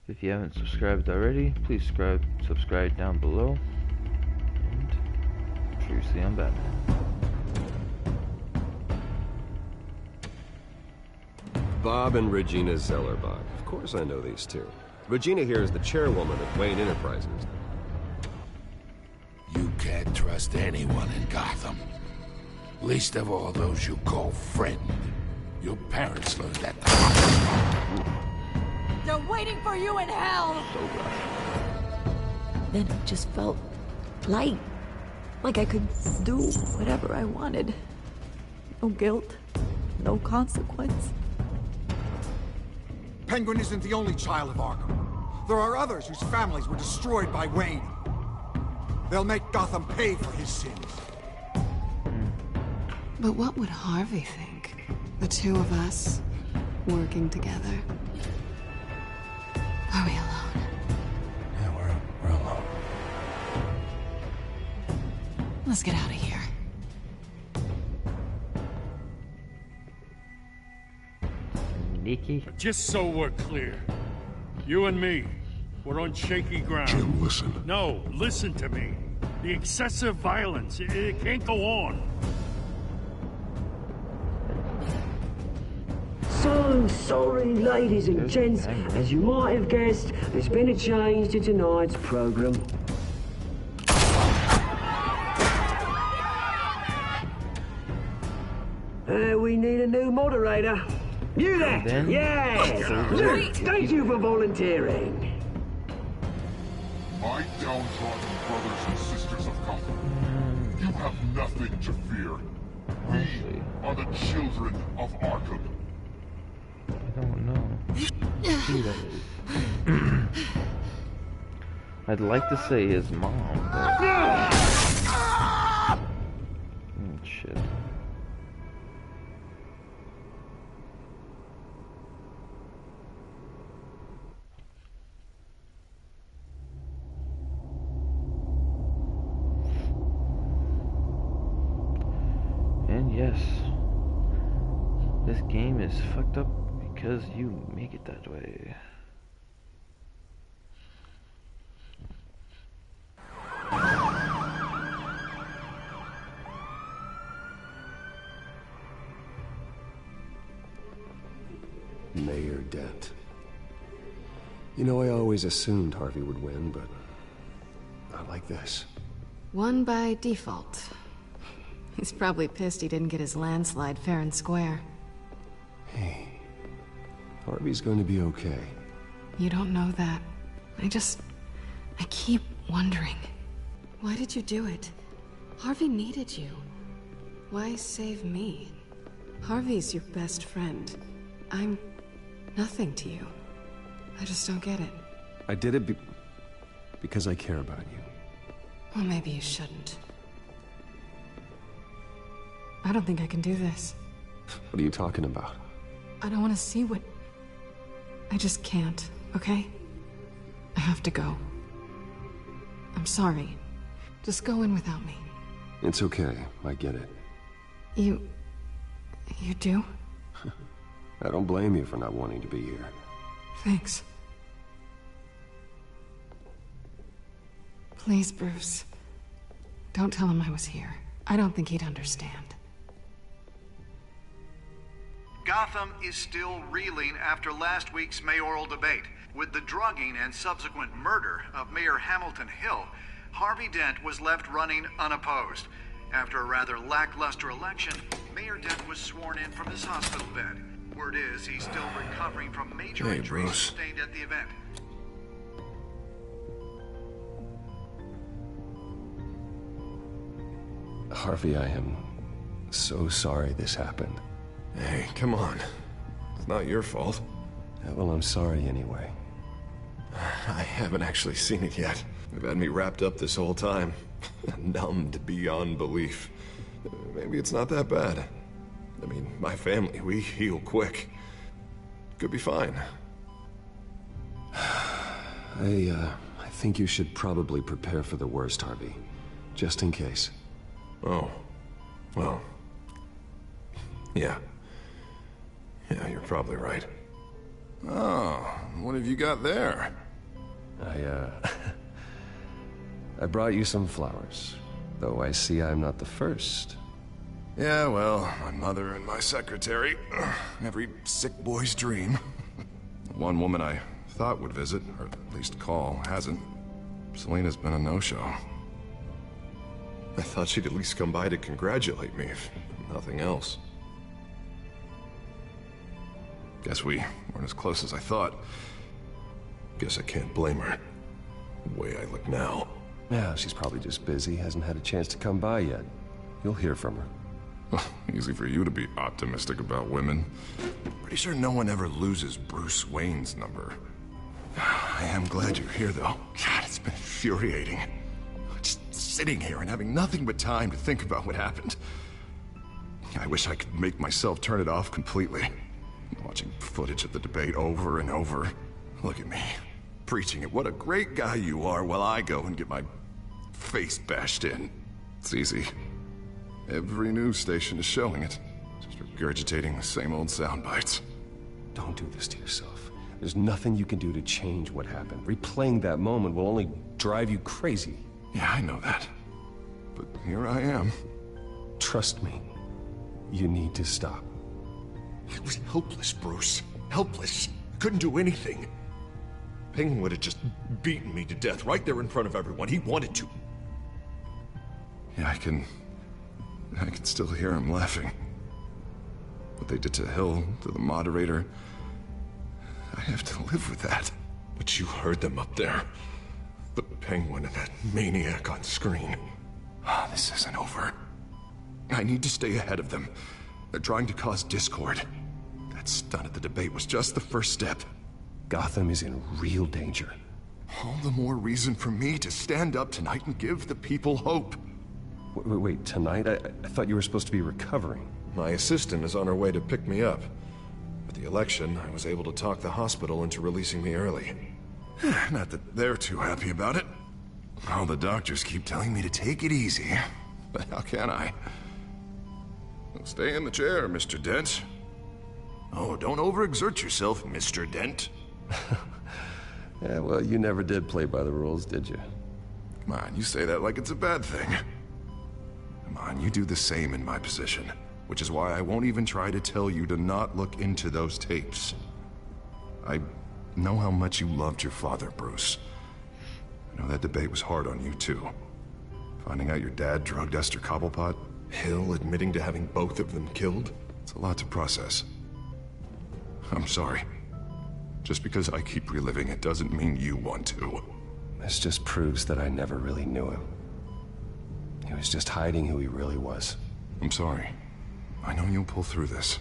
If you haven't subscribed already, please subscribe down below. And seriously, I'm Batman. Bob and Regina Zellerbach. Of course I know these two. Regina here is the chairwoman of Wayne Enterprises. You can't trust anyone in Gotham. Least of all those you call friend. Your parents learned that. They're waiting for you in hell! So rough. Then it just felt light. Like I could do whatever I wanted. No guilt, no consequence. Penguin isn't the only child of Arkham. There are others whose families were destroyed by Wayne. They'll make Gotham pay for his sins. But what would Harvey think? The two of us, working together. Are we alone? Yeah, we're alone. Let's get out of here. Nikki? Just so we're clear, you and me, we're on shaky ground. Jim, listen. No, listen to me. The excessive violence, it can't go on. So sorry, ladies and gents. As you might have guessed, there's been a change to tonight's program. We need a new moderator. You there? Yes! Thank you for volunteering. My downtrodden brothers and sisters of Gotham, you have nothing to fear. We are the children of Arkham. I don't know who that is. I'd like to say his mom, but... shit. And yes, this game is fucked up because you make it that way. Mayor Dent. You know, I always assumed Harvey would win, but not like this. Won by default. He's probably pissed he didn't get his landslide fair and square. Hey, Harvey's going to be okay. You don't know that. I keep wondering. Why did you do it? Harvey needed you. Why save me? Harvey's your best friend. I'm nothing to you. I just don't get it. I did it because I care about you. Well, maybe you shouldn't. I don't think I can do this. What are you talking about? I don't want to see what... I just can't, okay? I have to go. I'm sorry. Just go in without me. It's okay. I get it. You do? I don't blame you for not wanting to be here. Thanks. Please, Bruce. Don't tell him I was here. I don't think he'd understand. Gotham is still reeling after last week's mayoral debate. With the drugging and subsequent murder of Mayor Hamilton Hill, Harvey Dent was left running unopposed. After a rather lackluster election, Mayor Dent was sworn in from his hospital bed. Word is he's still recovering from major injuries sustained at the event. Harvey, I am so sorry this happened. Hey, come on. It's not your fault. Yeah, well, I'm sorry anyway. I haven't actually seen it yet. They've had me wrapped up this whole time. Numbed beyond belief. Maybe it's not that bad. I mean, my family, we heal quick. Could be fine. I think you should probably prepare for the worst, Harvey. Just in case. Oh. Well. Yeah. Yeah, you're probably right. Oh, what have you got there? I brought you some flowers. Though I see I'm not the first. Yeah, well, my mother and my secretary. Every sick boy's dream. One woman I thought would visit, or at least call, hasn't. Selena's been a no-show. I thought she'd at least come by to congratulate me, if nothing else. Guess we weren't as close as I thought. Guess I can't blame her. The way I look now. Yeah, she's probably just busy, hasn't had a chance to come by yet. You'll hear from her. Well, easy for you to be optimistic about women. Pretty sure no one ever loses Bruce Wayne's number. I am glad you're here, though. God, it's been infuriating. Just sitting here and having nothing but time to think about what happened. I wish I could make myself turn it off completely. Watching footage of the debate over and over. Look at me, preaching at what a great guy you are while I go and get my face bashed in. It's easy. Every news station is showing it. Just regurgitating the same old sound bites. Don't do this to yourself. There's nothing you can do to change what happened. Replaying that moment will only drive you crazy. Yeah, I know that. But here I am. Trust me. You need to stop. I was helpless, Bruce. Helpless. Couldn't do anything. Penguin would have just beaten me to death right there in front of everyone. He wanted to. Yeah, I can still hear him laughing. What they did to Hill, to the moderator. I have to live with that. But you heard them up there. The Penguin and that maniac on screen. This isn't over. I need to stay ahead of them. They're trying to cause discord. That stunt at the debate was just the first step. Gotham is in real danger. All the more reason for me to stand up tonight and give the people hope. Wait, tonight? I thought you were supposed to be recovering. My assistant is on her way to pick me up. With the election, I was able to talk the hospital into releasing me early. Not that they're too happy about it. All the doctors keep telling me to take it easy. But how can I? Stay in the chair, Mr. Dent. Oh, don't overexert yourself, Mr. Dent. Yeah, well, you never did play by the rules, did you? Come on, you say that like it's a bad thing. Come on, you do the same in my position. Which is why I won't even try to tell you to not look into those tapes. I know how much you loved your father, Bruce. I know that debate was hard on you, too. Finding out your dad drugged Esther Cobblepot, Hill admitting to having both of them killed. It's a lot to process. I'm sorry. Just because I keep reliving it doesn't mean you want to. This just proves that I never really knew him. He was just hiding who he really was. I'm sorry. I know you'll pull through this.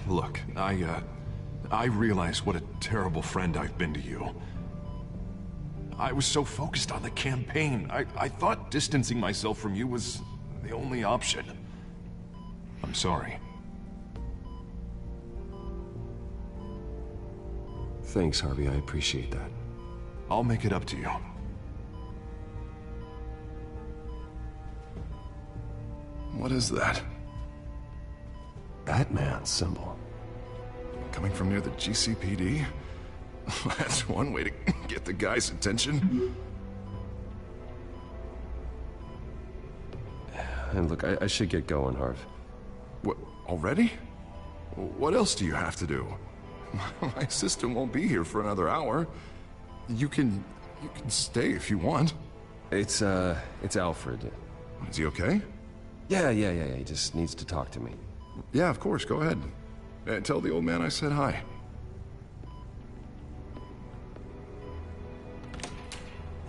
Look, I realize what a terrible friend I've been to you. I was so focused on the campaign. I thought distancing myself from you was the only option. I'm sorry. Thanks, Harvey. I appreciate that. I'll make it up to you. What is that? Batman's symbol. Coming from near the GCPD? That's one way to get the guy's attention. And look, I should get going, Harv. What, already? What else do you have to do? My assistant won't be here for another hour. You can stay if you want. It's Alfred. Is he okay? Yeah, he just needs to talk to me. Yeah, of course, go ahead. Tell the old man I said hi.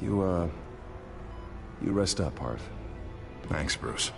You rest up, Harv. Thanks, Bruce.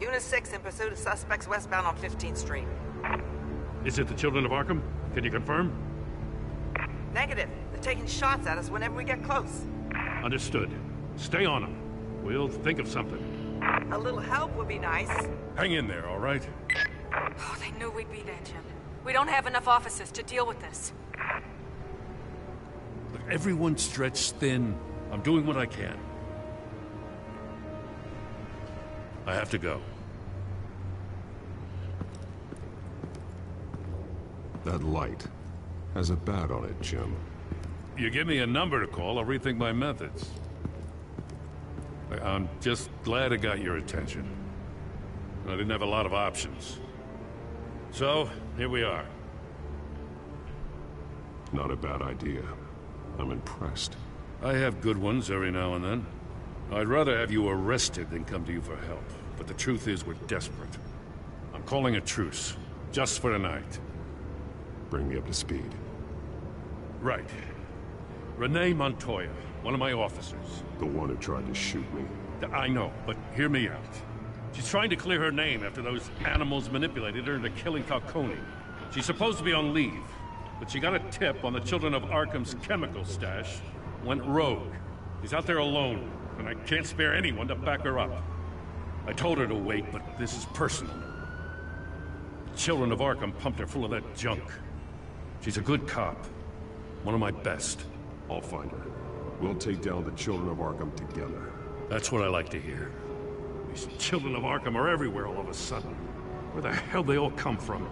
Unit 6 in pursuit of suspects westbound on 15th Street. Is it the children of Arkham? Can you confirm? Negative. They're taking shots at us whenever we get close. Understood. Stay on them. We'll think of something. A little help would be nice. Hang in there, all right? Oh, they knew we'd be there, Jim. We don't have enough officers to deal with this. Look, everyone's stretched thin. I'm doing what I can. I have to go. That light has a bat on it, Jim. You give me a number to call, I'll rethink my methods. I'm just glad it got your attention. I didn't have a lot of options. So, here we are. Not a bad idea. I'm impressed. I have good ones every now and then. I'd rather have you arrested than come to you for help. But the truth is, we're desperate. I'm calling a truce. Just for tonight. Bring me up to speed. Right. Renee Montoya, one of my officers. The one who tried to shoot me. I know, but hear me out. She's trying to clear her name after those animals manipulated her into killing Falcone. She's supposed to be on leave, but she got a tip on the Children of Arkham's chemical stash, went rogue. She's out there alone, and I can't spare anyone to back her up. I told her to wait, but this is personal. The Children of Arkham pumped her full of that junk. She's a good cop. One of my best. I'll find her. We'll take down the Children of Arkham together. That's what I like to hear. These Children of Arkham are everywhere all of a sudden. Where the hell they all come from?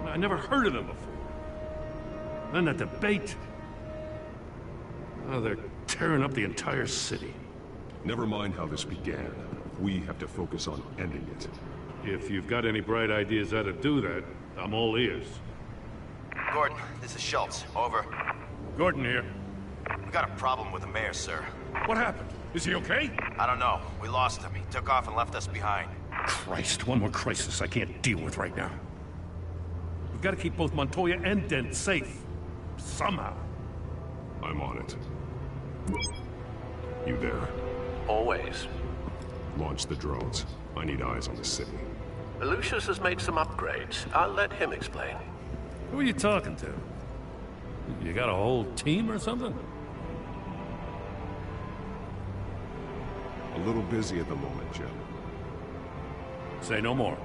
I never heard of them before. Then that debate. Oh, they're tearing up the entire city. Never mind how this began. We have to focus on ending it. If you've got any bright ideas how to do that, I'm all ears. Gordon, this is Schultz. Over. Gordon here. We got a problem with the mayor, sir. What happened? Is he okay? I don't know. We lost him. He took off and left us behind. Christ, one more crisis I can't deal with right now. We've got to keep both Montoya and Dent safe. Somehow. I'm on it. You there? Always. Launch the drones. I need eyes on the city. Lucius has made some upgrades. I'll let him explain. Who are you talking to? You got a whole team or something? A little busy at the moment, Jim. Say no more.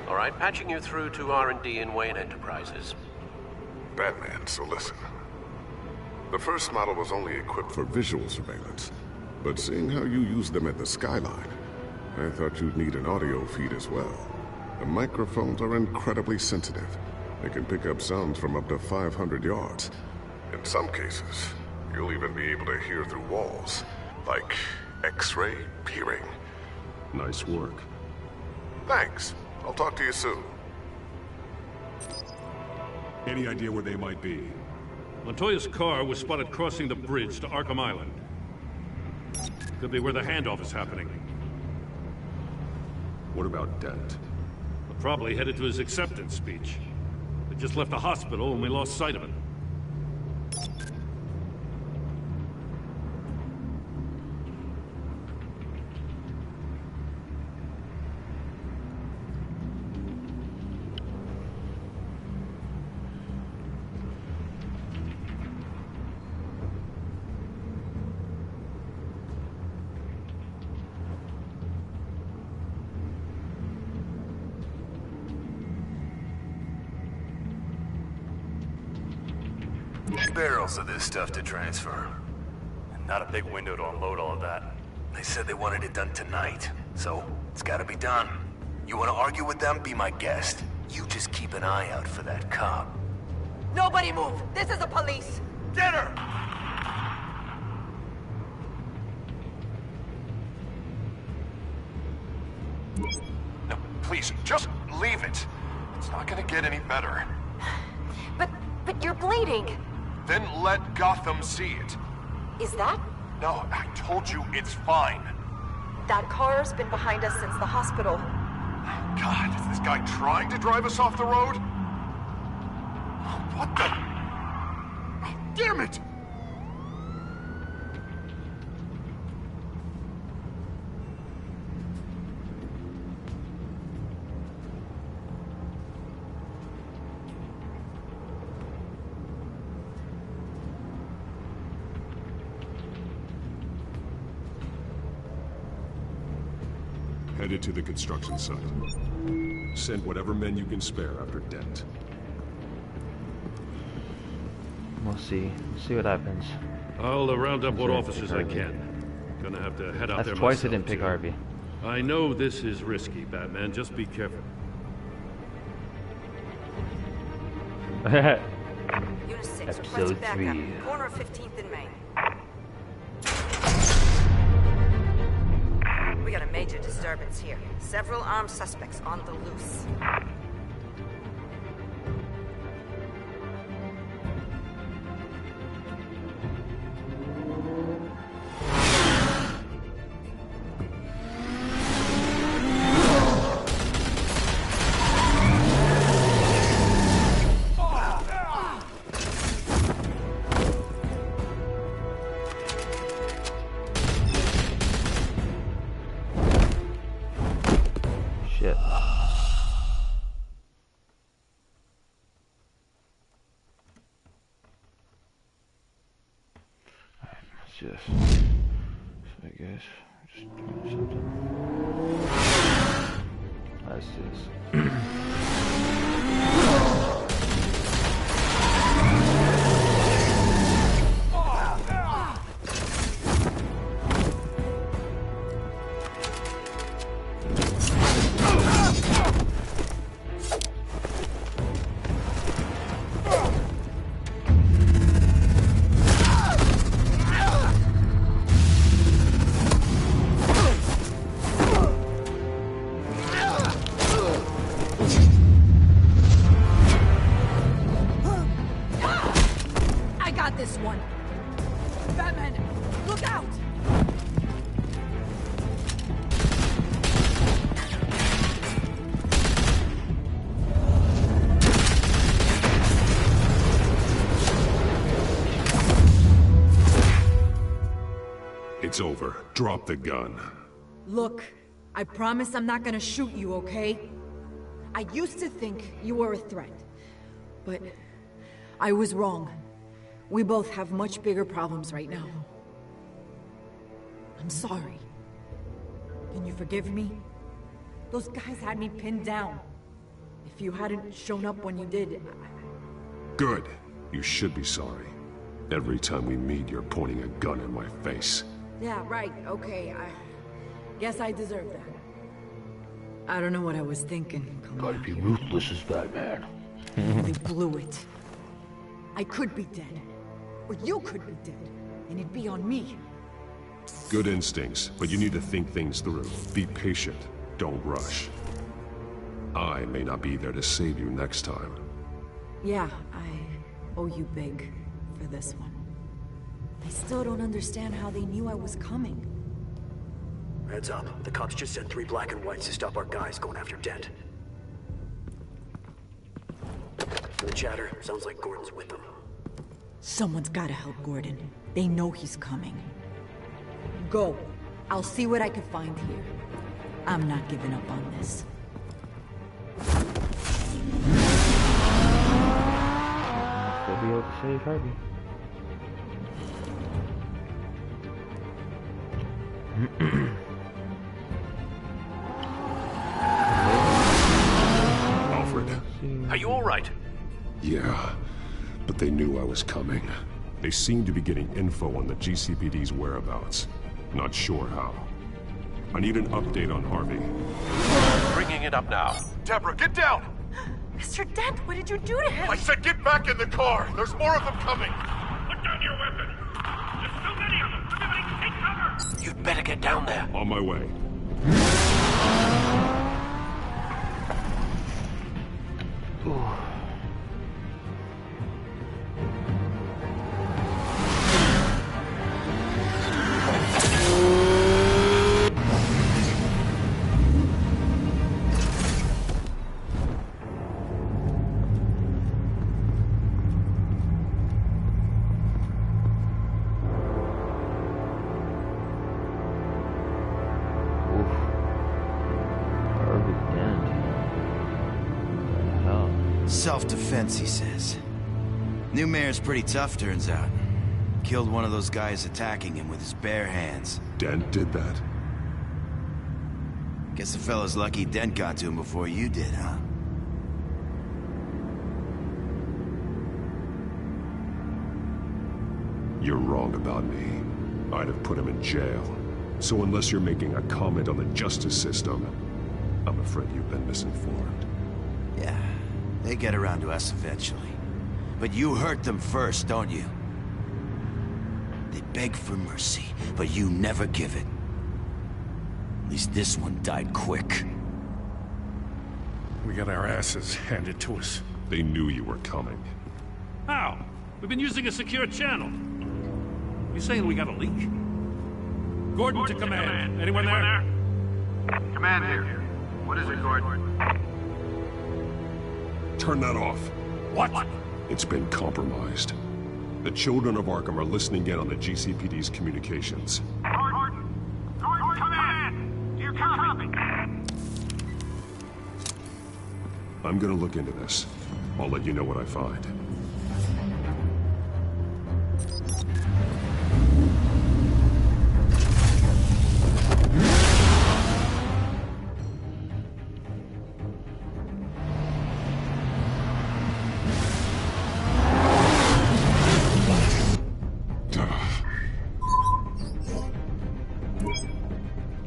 All right, patching you through to R&D in Wayne Enterprises. Batman, so listen. The first model was only equipped for visual surveillance, but seeing how you use them at the Skyline, I thought you'd need an audio feed as well. The microphones are incredibly sensitive. They can pick up sounds from up to 500 yards. In some cases, you'll even be able to hear through walls, like X-ray peering. Nice work. Thanks. I'll talk to you soon. Any idea where they might be? Montoya's car was spotted crossing the bridge to Arkham Island. Could be where the handoff is happening. What about Dent? Probably headed to his acceptance speech. They just left the hospital and we lost sight of him. Barrels of this stuff to transfer. Not a big window to unload all of that. They said they wanted it done tonight, so it's gotta be done. You wanna argue with them? Be my guest. You just keep an eye out for that cop. Nobody move! This is the police! Get her! No, please, just leave it. It's not gonna get any better. But you're bleeding. Then let Gotham see it. Is that? No, I told you it's fine. That car's been behind us since the hospital. God, is this guy trying to drive us off the road? What the? Oh, damn it! Headed to the construction site. Send whatever men you can spare after Dent. We'll see. We'll see what happens. I'll round up what officers I can. Gonna have to head out there That's twice I myself, didn't pick too. Harvey. I know this is risky, Batman. Just be careful. Unit 6, Episode requesting backup. 3. Corner of 15th and Main. We got a major disturbance here. Several armed suspects on the loose. Shit. Alright, let's just... I guess... just doing something. Let's just... I got this one. Batman, look out! It's over. Drop the gun. Look, I promise I'm not gonna shoot you, okay? I used to think you were a threat, but I was wrong. We both have much bigger problems right now. I'm sorry. Can you forgive me? Those guys had me pinned down. If you hadn't shown up when you did, Good. You should be sorry. Every time we meet, you're pointing a gun in my face. yeah, right, okay, I guess I deserve that. I don't know what I was thinking. Gotta be ruthless as Batman. They blew it. I could be dead. Or you could be dead. And it'd be on me. Good instincts, but you need to think things through. Be patient. Don't rush. I may not be there to save you next time. Yeah, I owe you big for this one. I still don't understand how they knew I was coming. Heads up. The cops just sent 3 black and whites to stop our guys going after Dent. From the chatter, sounds like Gordon's with them. Someone's gotta help Gordon. They know he's coming. Go. I'll see what I can find here. I'm not giving up on this. Still be able to save Harvey. Alfred. Are you all right? Yeah, but they knew I was coming. They seem to be getting info on the GCPD's whereabouts. Not sure how. I need an update on Harvey. Bringing it up now. Deborah, get down! Mr. Dent, what did you do to him? I said get back in the car! There's more of them coming! Put down your weapon! There's so many of them! Everybody take cover! You'd better get down there. On my way. Self-defense, he says. New mayor's pretty tough, turns out. Killed one of those guys attacking him with his bare hands. Dent did that? Guess the fella's lucky Dent got to him before you did, huh? You're wrong about me. I'd have put him in jail. So unless you're making a comment on the justice system, I'm afraid you've been misinformed. Yeah, they get around to us eventually. But you hurt them first, don't you? They beg for mercy, but you never give it. At least this one died quick. We got our asses handed to us. They knew you were coming. How? We've been using a secure channel. You saying we got a leak? Gordon to command. Anyone there? Command here. What is it, Gordon? Turn that off. What? It's been compromised. The children of Arkham are listening in on the GCPD's communications. Gordon, command! Do you copy? I'm gonna look into this. I'll let you know what I find.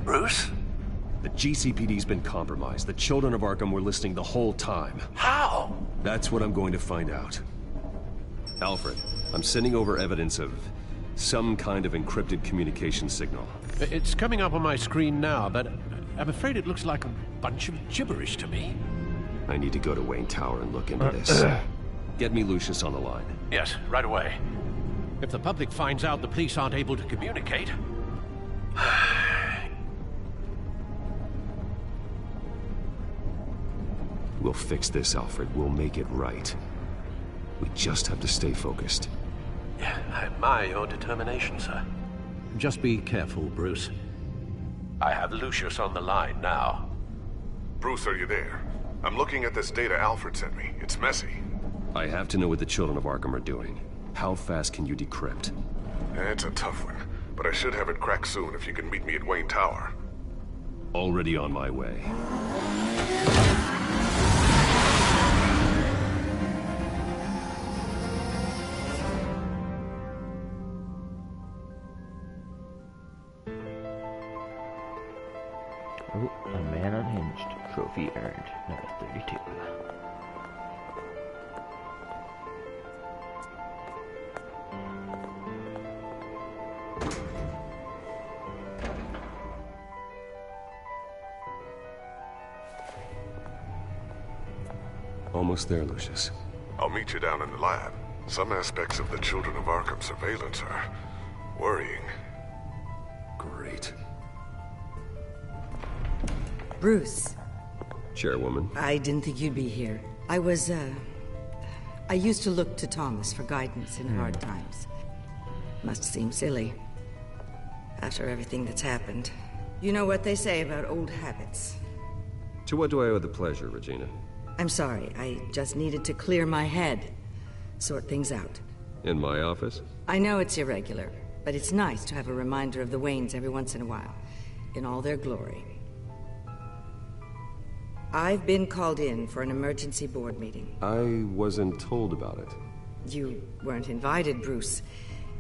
Bruce? The GCPD's been compromised. The children of Arkham were listening the whole time. How? That's what I'm going to find out. Alfred, I'm sending over evidence of some kind of encrypted communication signal. It's coming up on my screen now, but I'm afraid it looks like a bunch of gibberish to me. I need to go to Wayne Tower and look into this. Get me Lucius on the line. Yes, right away. If the public finds out the police aren't able to communicate... We'll fix this, Alfred. We'll make it right. We just have to stay focused. Yeah, I admire your determination, sir. Just be careful, Bruce. I have Lucius on the line now. Bruce, are you there? I'm looking at this data Alfred sent me. It's messy. I have to know what the children of Arkham are doing. How fast can you decrypt? It's a tough one, but I should have it cracked soon if you can meet me at Wayne Tower. Already on my way. Oh, a man unhinged. Trophy earned. Number 32. Almost there, Lucius. I'll meet you down in the lab. Some aspects of the Children of Arkham surveillance are worrying. Great. Bruce. Chairwoman. I didn't think you'd be here. I used to look to Thomas for guidance in hard times. Must seem silly. After everything that's happened. You know what they say about old habits. To what do I owe the pleasure, Regina? I'm sorry, I just needed to clear my head. Sort things out. In my office? I know it's irregular, but it's nice to have a reminder of the Waynes every once in a while. In all their glory. I've been called in for an emergency board meeting. I wasn't told about it. You weren't invited, Bruce.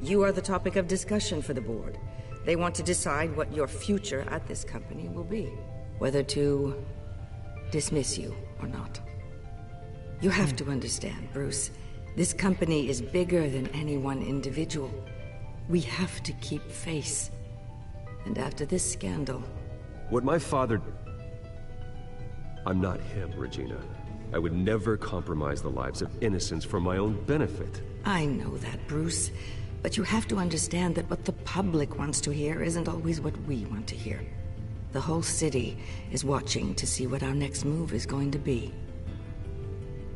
You are the topic of discussion for the board. They want to decide what your future at this company will be. Whether to dismiss you or not. You have to understand, Bruce. This company is bigger than any one individual. We have to keep face. And after this scandal... What my father... I'm not him, Regina. I would never compromise the lives of innocents for my own benefit. I know that, Bruce. But you have to understand that what the public wants to hear isn't always what we want to hear. The whole city is watching to see what our next move is going to be.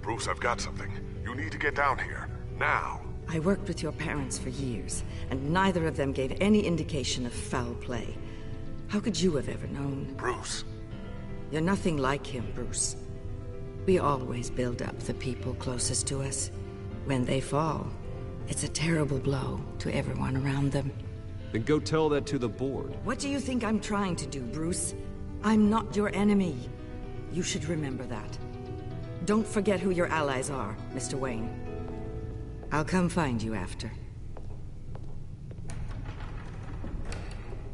Bruce, I've got something. You need to get down here. Now. I worked with your parents for years, and neither of them gave any indication of foul play. How could you have ever known? Bruce. You're nothing like him, Bruce. We always build up the people closest to us. When they fall, it's a terrible blow to everyone around them. Then go tell that to the board. What do you think I'm trying to do, Bruce? I'm not your enemy. You should remember that. Don't forget who your allies are, Mr. Wayne. I'll come find you after.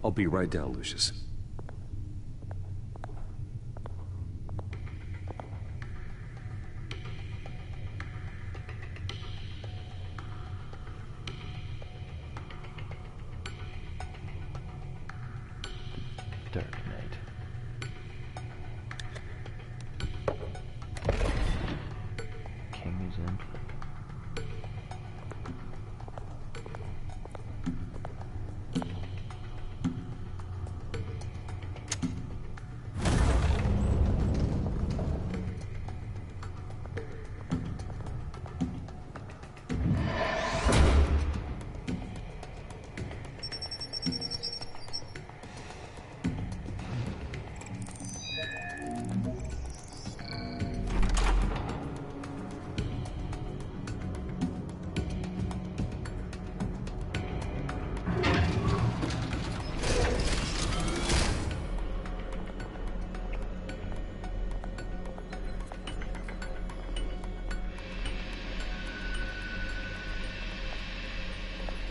I'll be right down, Lucius. Dark Knight. King is in.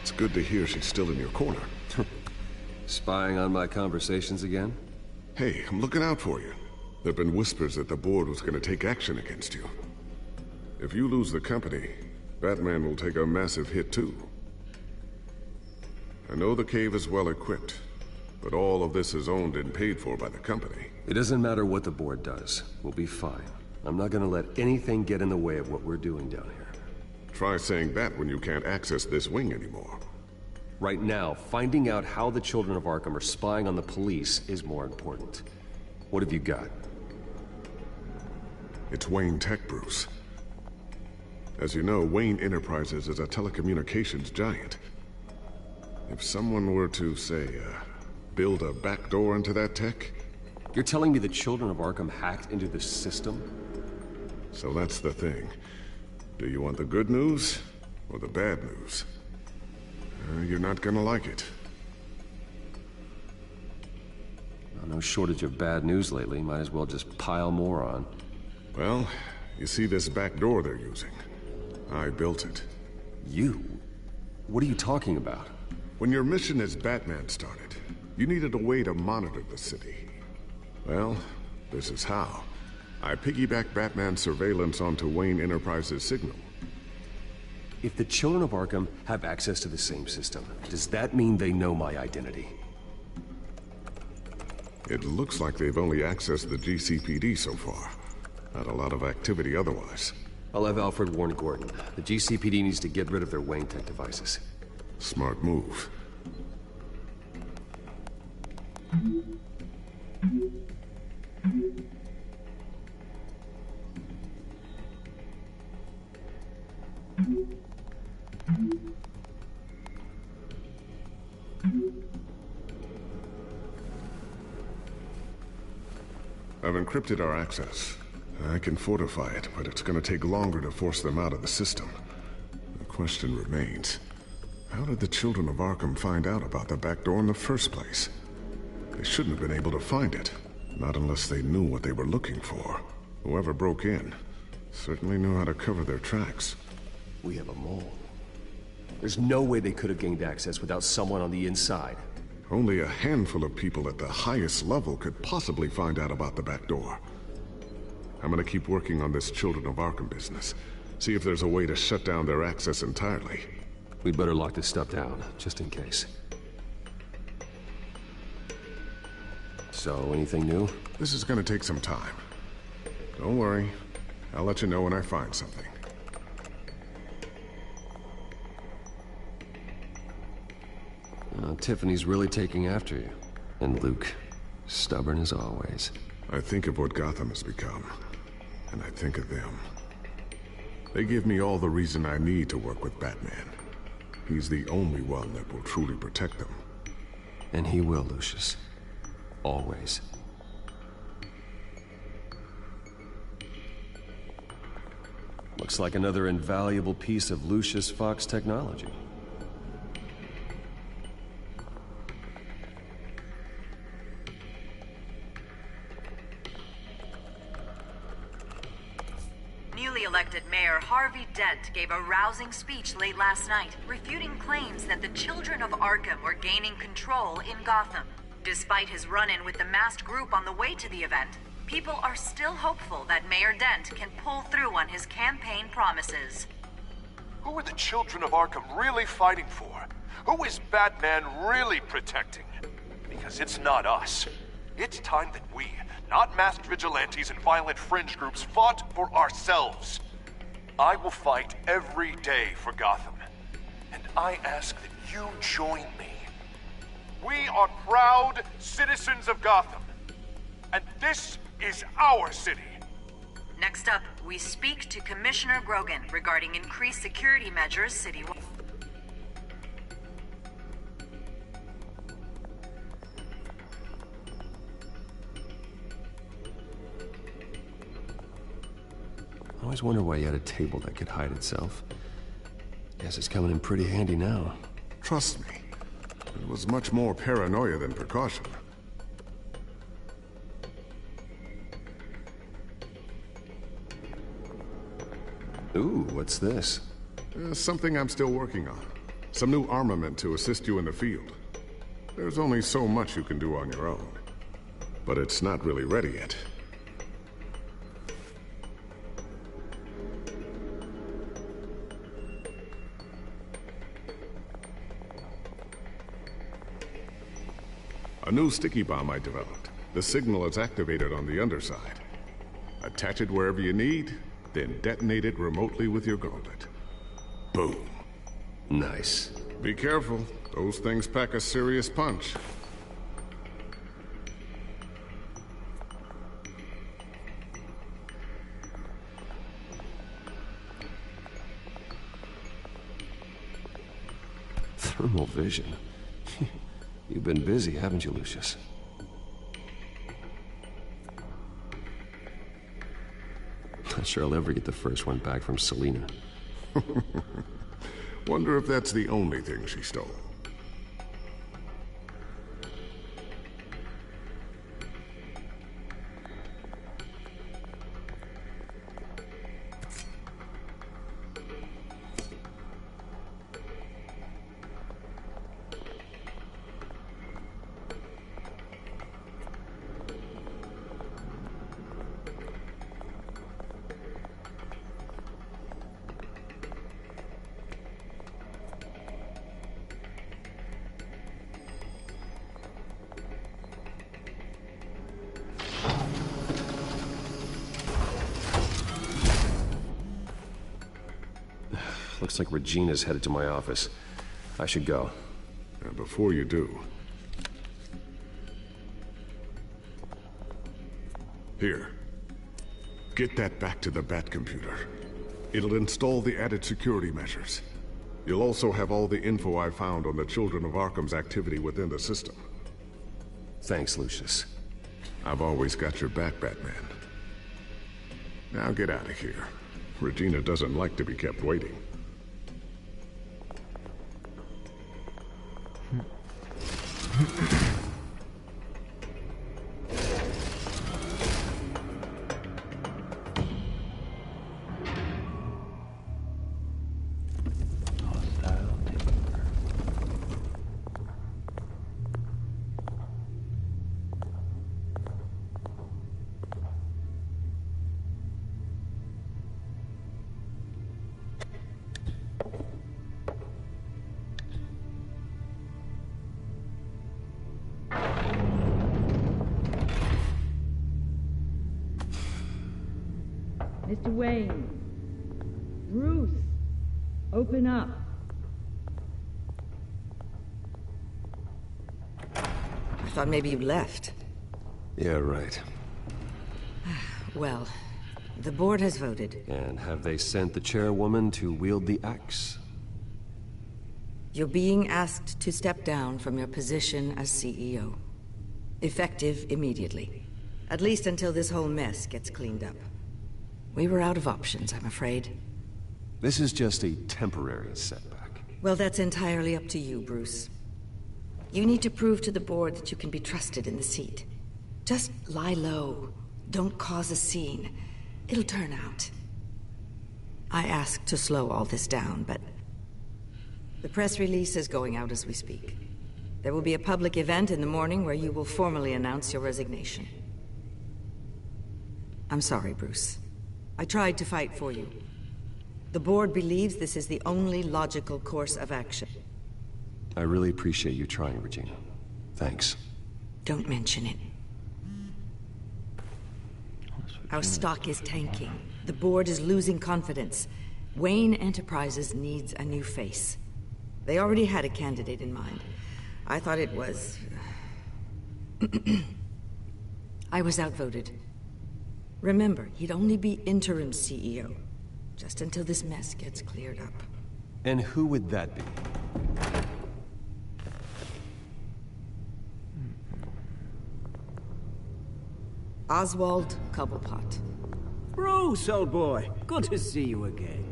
It's good to hear she's still in your corner. Spying on my conversations again? Hey, I'm looking out for you. There've been whispers that the board was gonna take action against you. If you lose the company, Batman will take a massive hit too. I know the cave is well equipped, but all of this is owned and paid for by the company. It doesn't matter what the board does. We'll be fine. I'm not gonna let anything get in the way of what we're doing down here. Try saying that when you can't access this wing anymore. Right now, finding out how the Children of Arkham are spying on the police is more important. What have you got? It's Wayne Tech, Bruce. As you know, Wayne Enterprises is a telecommunications giant. If someone were to, say, build a backdoor into that tech... You're telling me the Children of Arkham hacked into the system? So that's the thing. Do you want the good news or the bad news? You're not gonna like it. Well, no shortage of bad news lately. Might as well just pile more on. Well, you see this back door they're using? I built it. You? What are you talking about? When your mission as Batman started, you needed a way to monitor the city. Well, this is how. I piggybacked Batman's surveillance onto Wayne Enterprises' signal. If the Children of Arkham have access to the same system, does that mean they know my identity? It looks like they've only accessed the GCPD so far. Not a lot of activity otherwise. I'll have Alfred warn Gordon. The GCPD needs to get rid of their Wayne Tech devices. Smart move. I've encrypted our access. I can fortify it, but it's gonna take longer to force them out of the system. The question remains, how did the Children of Arkham find out about the back door in the first place? They shouldn't have been able to find it, not unless they knew what they were looking for. Whoever broke in certainly knew how to cover their tracks. We have a mole. There's no way they could have gained access without someone on the inside. Only a handful of people at the highest level could possibly find out about the back door. I'm gonna keep working on this Children of Arkham business. See if there's a way to shut down their access entirely. We'd better lock this stuff down, just in case. So, anything new? This is gonna take some time. Don't worry. I'll let you know when I find something. Tiffany's really taking after you. And Luke, stubborn as always. I think of what Gotham has become, and I think of them. They give me all the reason I need to work with Batman. He's the only one that will truly protect them. And he will, Lucius. Always. Looks like another invaluable piece of Lucius Fox technology. Newly elected Mayor Harvey Dent gave a rousing speech late last night, refuting claims that the children of Arkham were gaining control in Gotham. Despite his run-in with the masked group on the way to the event, people are still hopeful that Mayor Dent can pull through on his campaign promises. Who are the children of Arkham really fighting for? Who is Batman really protecting? Because it's not us. It's time that we, not masked vigilantes and violent fringe groups, fought for ourselves. I will fight every day for Gotham. And I ask that you join me. We are proud citizens of Gotham. And this is our city. Next up, we speak to Commissioner Grogan regarding increased security measures citywide. I always wonder why you had a table that could hide itself. Guess it's coming in pretty handy now. Trust me, it was much more paranoia than precaution. Ooh, what's this? Something I'm still working on. Some new armament to assist you in the field. There's only so much you can do on your own. But it's not really ready yet. A new sticky bomb I developed. The signal is activated on the underside. Attach it wherever you need, then detonate it remotely with your gauntlet. Boom. Nice. Be careful. Those things pack a serious punch. Thermal vision. You've been busy, haven't you, Lucius? Not sure I'll ever get the first one back from Selina. Wonder if that's the only thing she stole. Looks like Regina's headed to my office. I should go. And before you do... Here. Get that back to the Bat computer. It'll install the added security measures. You'll also have all the info I found on the Children of Arkham's activity within the system. Thanks, Lucius. I've always got your back, Batman. Now get out of here. Regina doesn't like to be kept waiting. Mr. Wayne. Bruce. Open up. I thought maybe you left. Yeah, right. Well, the board has voted. And have they sent the chairwoman to wield the axe? You're being asked to step down from your position as CEO. Effective immediately. At least until this whole mess gets cleaned up. We were out of options, I'm afraid. This is just a temporary setback. Well, that's entirely up to you, Bruce. You need to prove to the board that you can be trusted in the seat. Just lie low. Don't cause a scene. It'll turn out. I asked to slow all this down, but the press release is going out as we speak. There will be a public event in the morning where you will formally announce your resignation. I'm sorry, Bruce. I tried to fight for you. The board believes this is the only logical course of action. I really appreciate you trying, Regina. Thanks. Don't mention it. Our stock is tanking. The board is losing confidence. Wayne Enterprises needs a new face. They already had a candidate in mind. I thought it was... I was outvoted. Remember, he'd only be interim CEO, just until this mess gets cleared up. And who would that be? Oswald Cobblepot. Bruce, old boy. Good to see you again.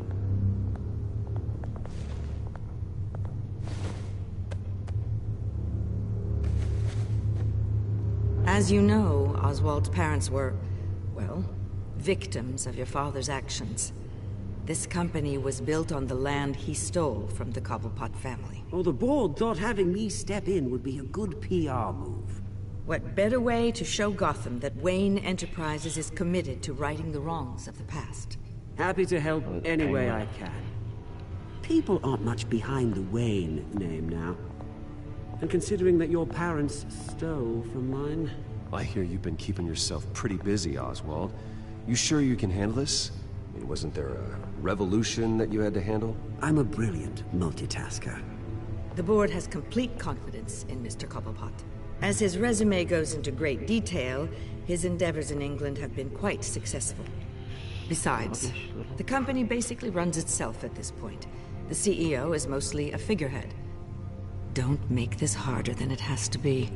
As you know, Oswald's parents were, well, victims of your father's actions. This company was built on the land he stole from the Cobblepot family. Oh, the board thought having me step in would be a good PR move. What better way to show Gotham that Wayne Enterprises is committed to righting the wrongs of the past? Happy to help any way I can. People aren't much behind the Wayne name now. And considering that your parents stole from mine... I hear you've been keeping yourself pretty busy, Oswald. You sure you can handle this? I mean, wasn't there a revolution that you had to handle? I'm a brilliant multitasker. The board has complete confidence in Mr. Cobblepot. As his resume goes into great detail, his endeavors in England have been quite successful. Besides, the company basically runs itself at this point. The CEO is mostly a figurehead. Don't make this harder than it has to be.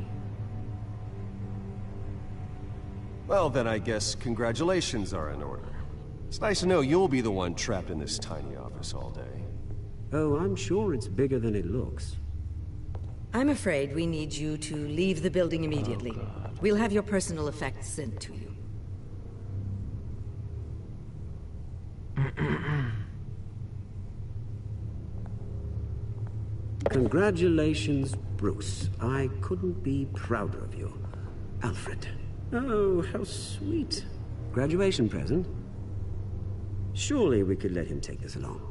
Well, then I guess congratulations are in order. It's nice to know you'll be the one trapped in this tiny office all day. Oh, I'm sure it's bigger than it looks. I'm afraid we need you to leave the building immediately. We'll have your personal effects sent to you. Congratulations, Bruce. I couldn't be prouder of you. Alfred. Oh, how sweet. Graduation present? Surely we could let him take this along.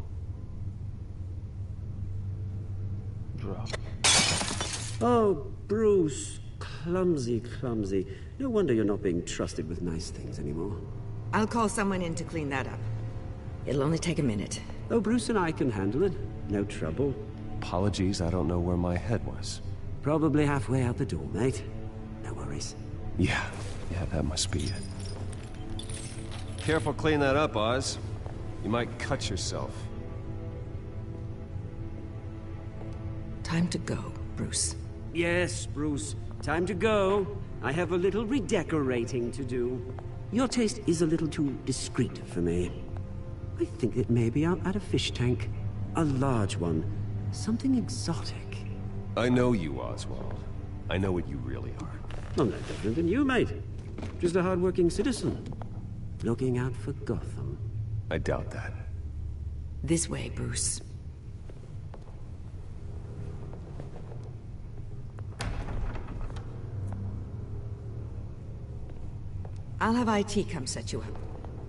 Drop. Oh, Bruce. Clumsy, clumsy. No wonder you're not being trusted with nice things anymore. I'll call someone in to clean that up. It'll only take a minute. Oh, Bruce and I can handle it. No trouble. Apologies, I don't know where my head was. Probably halfway out the door, mate. No worries. Yeah, that must be it. Careful cleaning that up, Oz. You might cut yourself. Time to go, Bruce. Yes, Bruce. Time to go. I have a little redecorating to do. Your taste is a little too discreet for me. I think that maybe I'll add a fish tank. A large one. Something exotic. I know you, Oswald. I know what you really are. I'm no different than you, mate. Just a hard-working citizen. Looking out for Gotham. I doubt that. This way, Bruce. I'll have IT come set you up.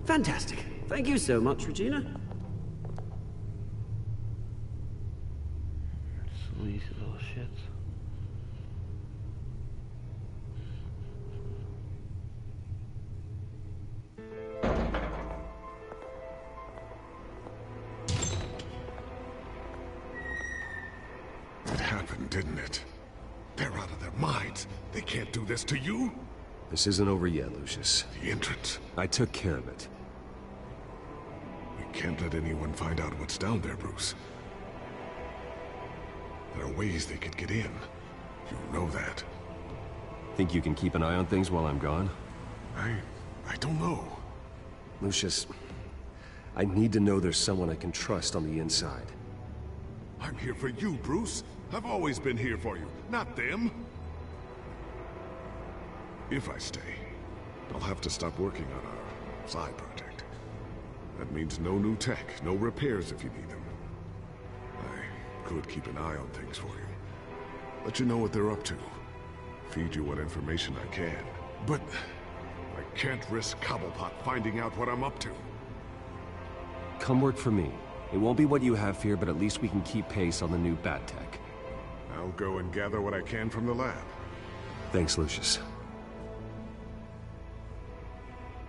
Fantastic. Thank you so much, Regina. Sleazy little shits. It happened, didn't it? They're out of their minds. They can't do this to you. This isn't over yet, Lucius. The entrance. I took care of it. We can't let anyone find out what's down there, Bruce. There are ways they could get in. You know that. Think you can keep an eye on things while I'm gone? I don't know. Lucius, I need to know there's someone I can trust on the inside. I'm here for you, Bruce. I've always been here for you, not them. If I stay, I'll have to stop working on our side project. That means no new tech, no repairs if you need them. I could keep an eye on things for you. Let you know what they're up to. Feed you what information I can. But I can't risk Cobblepot finding out what I'm up to. Come work for me. It won't be what you have here, but at least we can keep pace on the new bat tech. I'll go and gather what I can from the lab. Thanks, Lucius.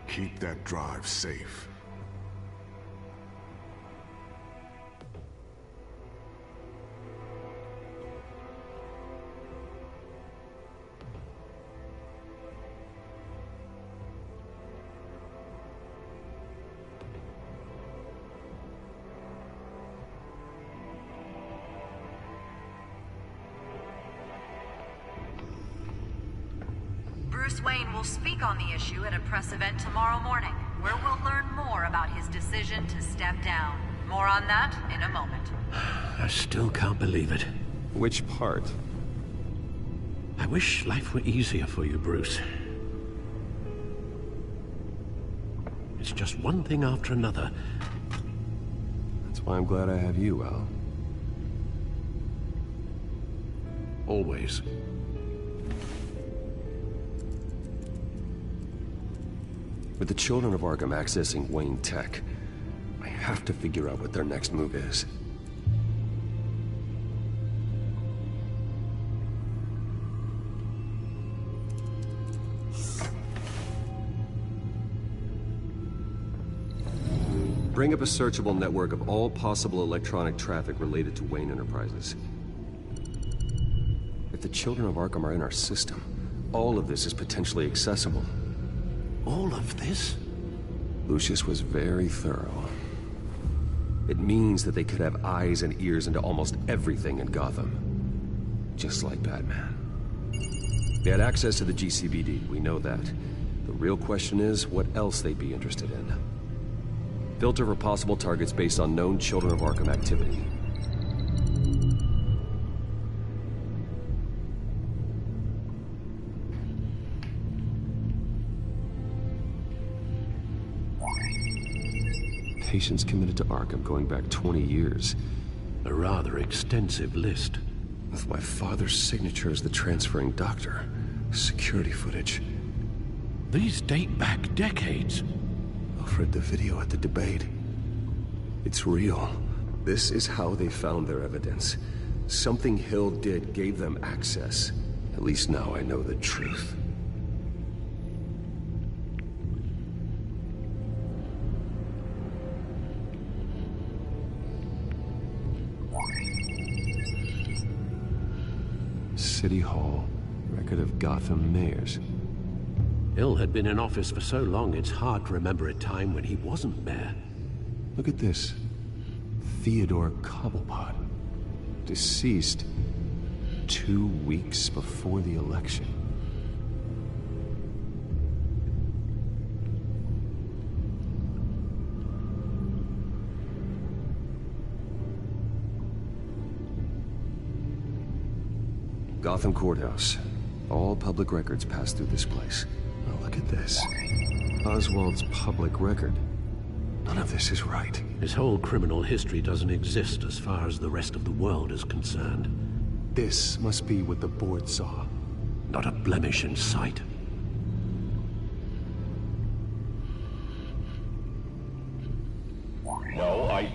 Keep that drive safe. Bruce Wayne will speak on the issue at a press event tomorrow morning, where we'll learn more about his decision to step down. More on that in a moment. I still can't believe it. Which part? I wish life were easier for you, Bruce. It's just one thing after another. That's why I'm glad I have you, Al. Always. With the children of Arkham accessing Wayne Tech, I have to figure out what their next move is. Bring up a searchable network of all possible electronic traffic related to Wayne Enterprises. If the children of Arkham are in our system, all of this is potentially accessible. All of this? Lucius was very thorough. It means that they could have eyes and ears into almost everything in Gotham. Just like Batman. They had access to the GCPD, we know that. The real question is, what else they'd be interested in. Filter for possible targets based on known Children of Arkham activity. Patients committed to Arkham going back 20 years. A rather extensive list. With my father's signature as the transferring doctor. Security footage. These date back decades. I've read the video at the debate. It's real. This is how they found their evidence. Something Hill did gave them access. At least now I know the truth. City Hall, record of Gotham mayors. Hill had been in office for so long, it's hard to remember a time when he wasn't mayor. Look at this. Theodore Cobblepot. Deceased 2 weeks before the election. Gotham Courthouse. All public records pass through this place. Now look at this. Oswald's public record. None of this is right. His whole criminal history doesn't exist as far as the rest of the world is concerned. This must be what the board saw. Not a blemish in sight. No,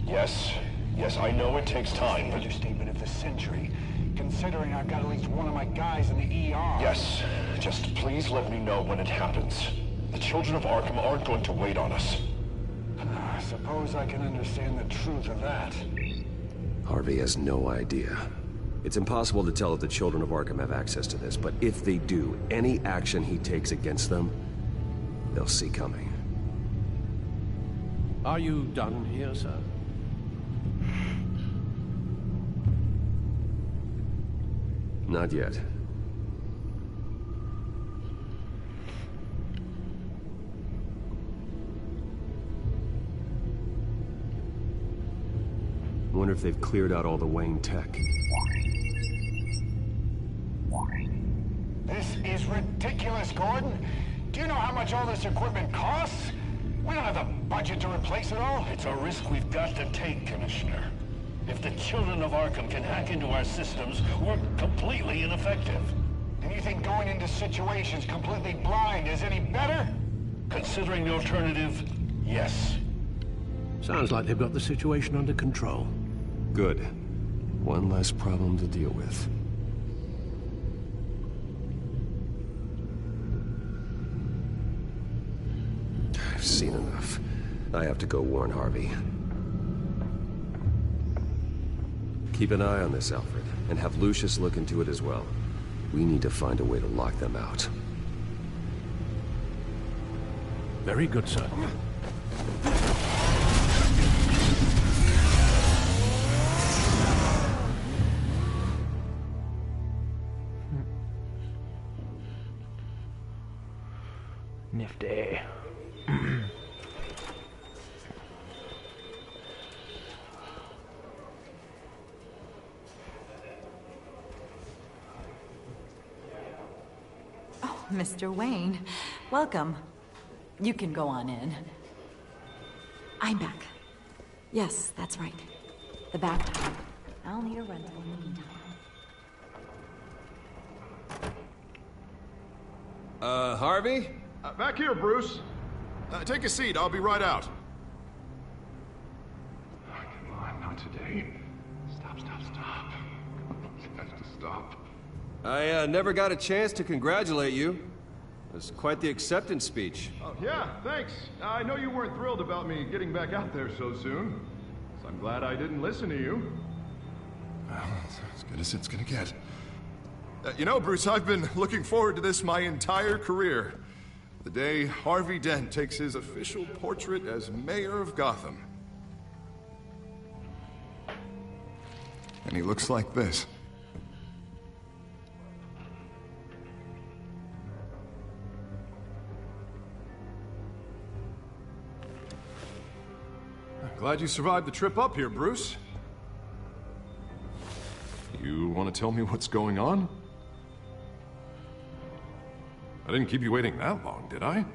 Yes, I know it takes time, but... Understatement of the century. Considering I've got at least one of my guys in the ER. Yes, just please let me know when it happens. The children of Arkham aren't going to wait on us. I suppose I can understand the truth of that. Harvey has no idea. It's impossible to tell if the children of Arkham have access to this, but if they do, any action he takes against them, they'll see coming. Are you done here, sir? Not yet. Wonder if they've cleared out all the Wayne tech. This is ridiculous, Gordon. Do you know how much all this equipment costs? We don't have the budget to replace it all. It's a risk we've got to take, Commissioner. If the children of Arkham can hack into our systems, we're completely ineffective. And you think going into situations completely blind is any better? Considering the alternative, yes. Sounds like they've got the situation under control. Good. One less problem to deal with. I've seen enough. I have to go warn Harvey. Keep an eye on this, Alfred, and have Lucius look into it as well. We need to find a way to lock them out. Very good, sir. Nifty. Oh, Mr. Wayne, welcome. You can go on in. I'm back. Yes, that's right. The bathtub. I'll need a rental in the meantime. Harvey? Back here, Bruce. Take a seat. I'll be right out. Oh, come on, not today. Stop. It has to stop. I never got a chance to congratulate you. It was quite the acceptance speech. Oh, yeah, thanks. I know you weren't thrilled about me getting back out there so soon. So I'm glad I didn't listen to you. Well, it's as good as it's gonna get. You know, Bruce, I've been looking forward to this my entire career. The day Harvey Dent takes his official portrait as mayor of Gotham. And he looks like this. I'm glad you survived the trip up here, Bruce. You want to tell me what's going on? I didn't keep you waiting that long, did I?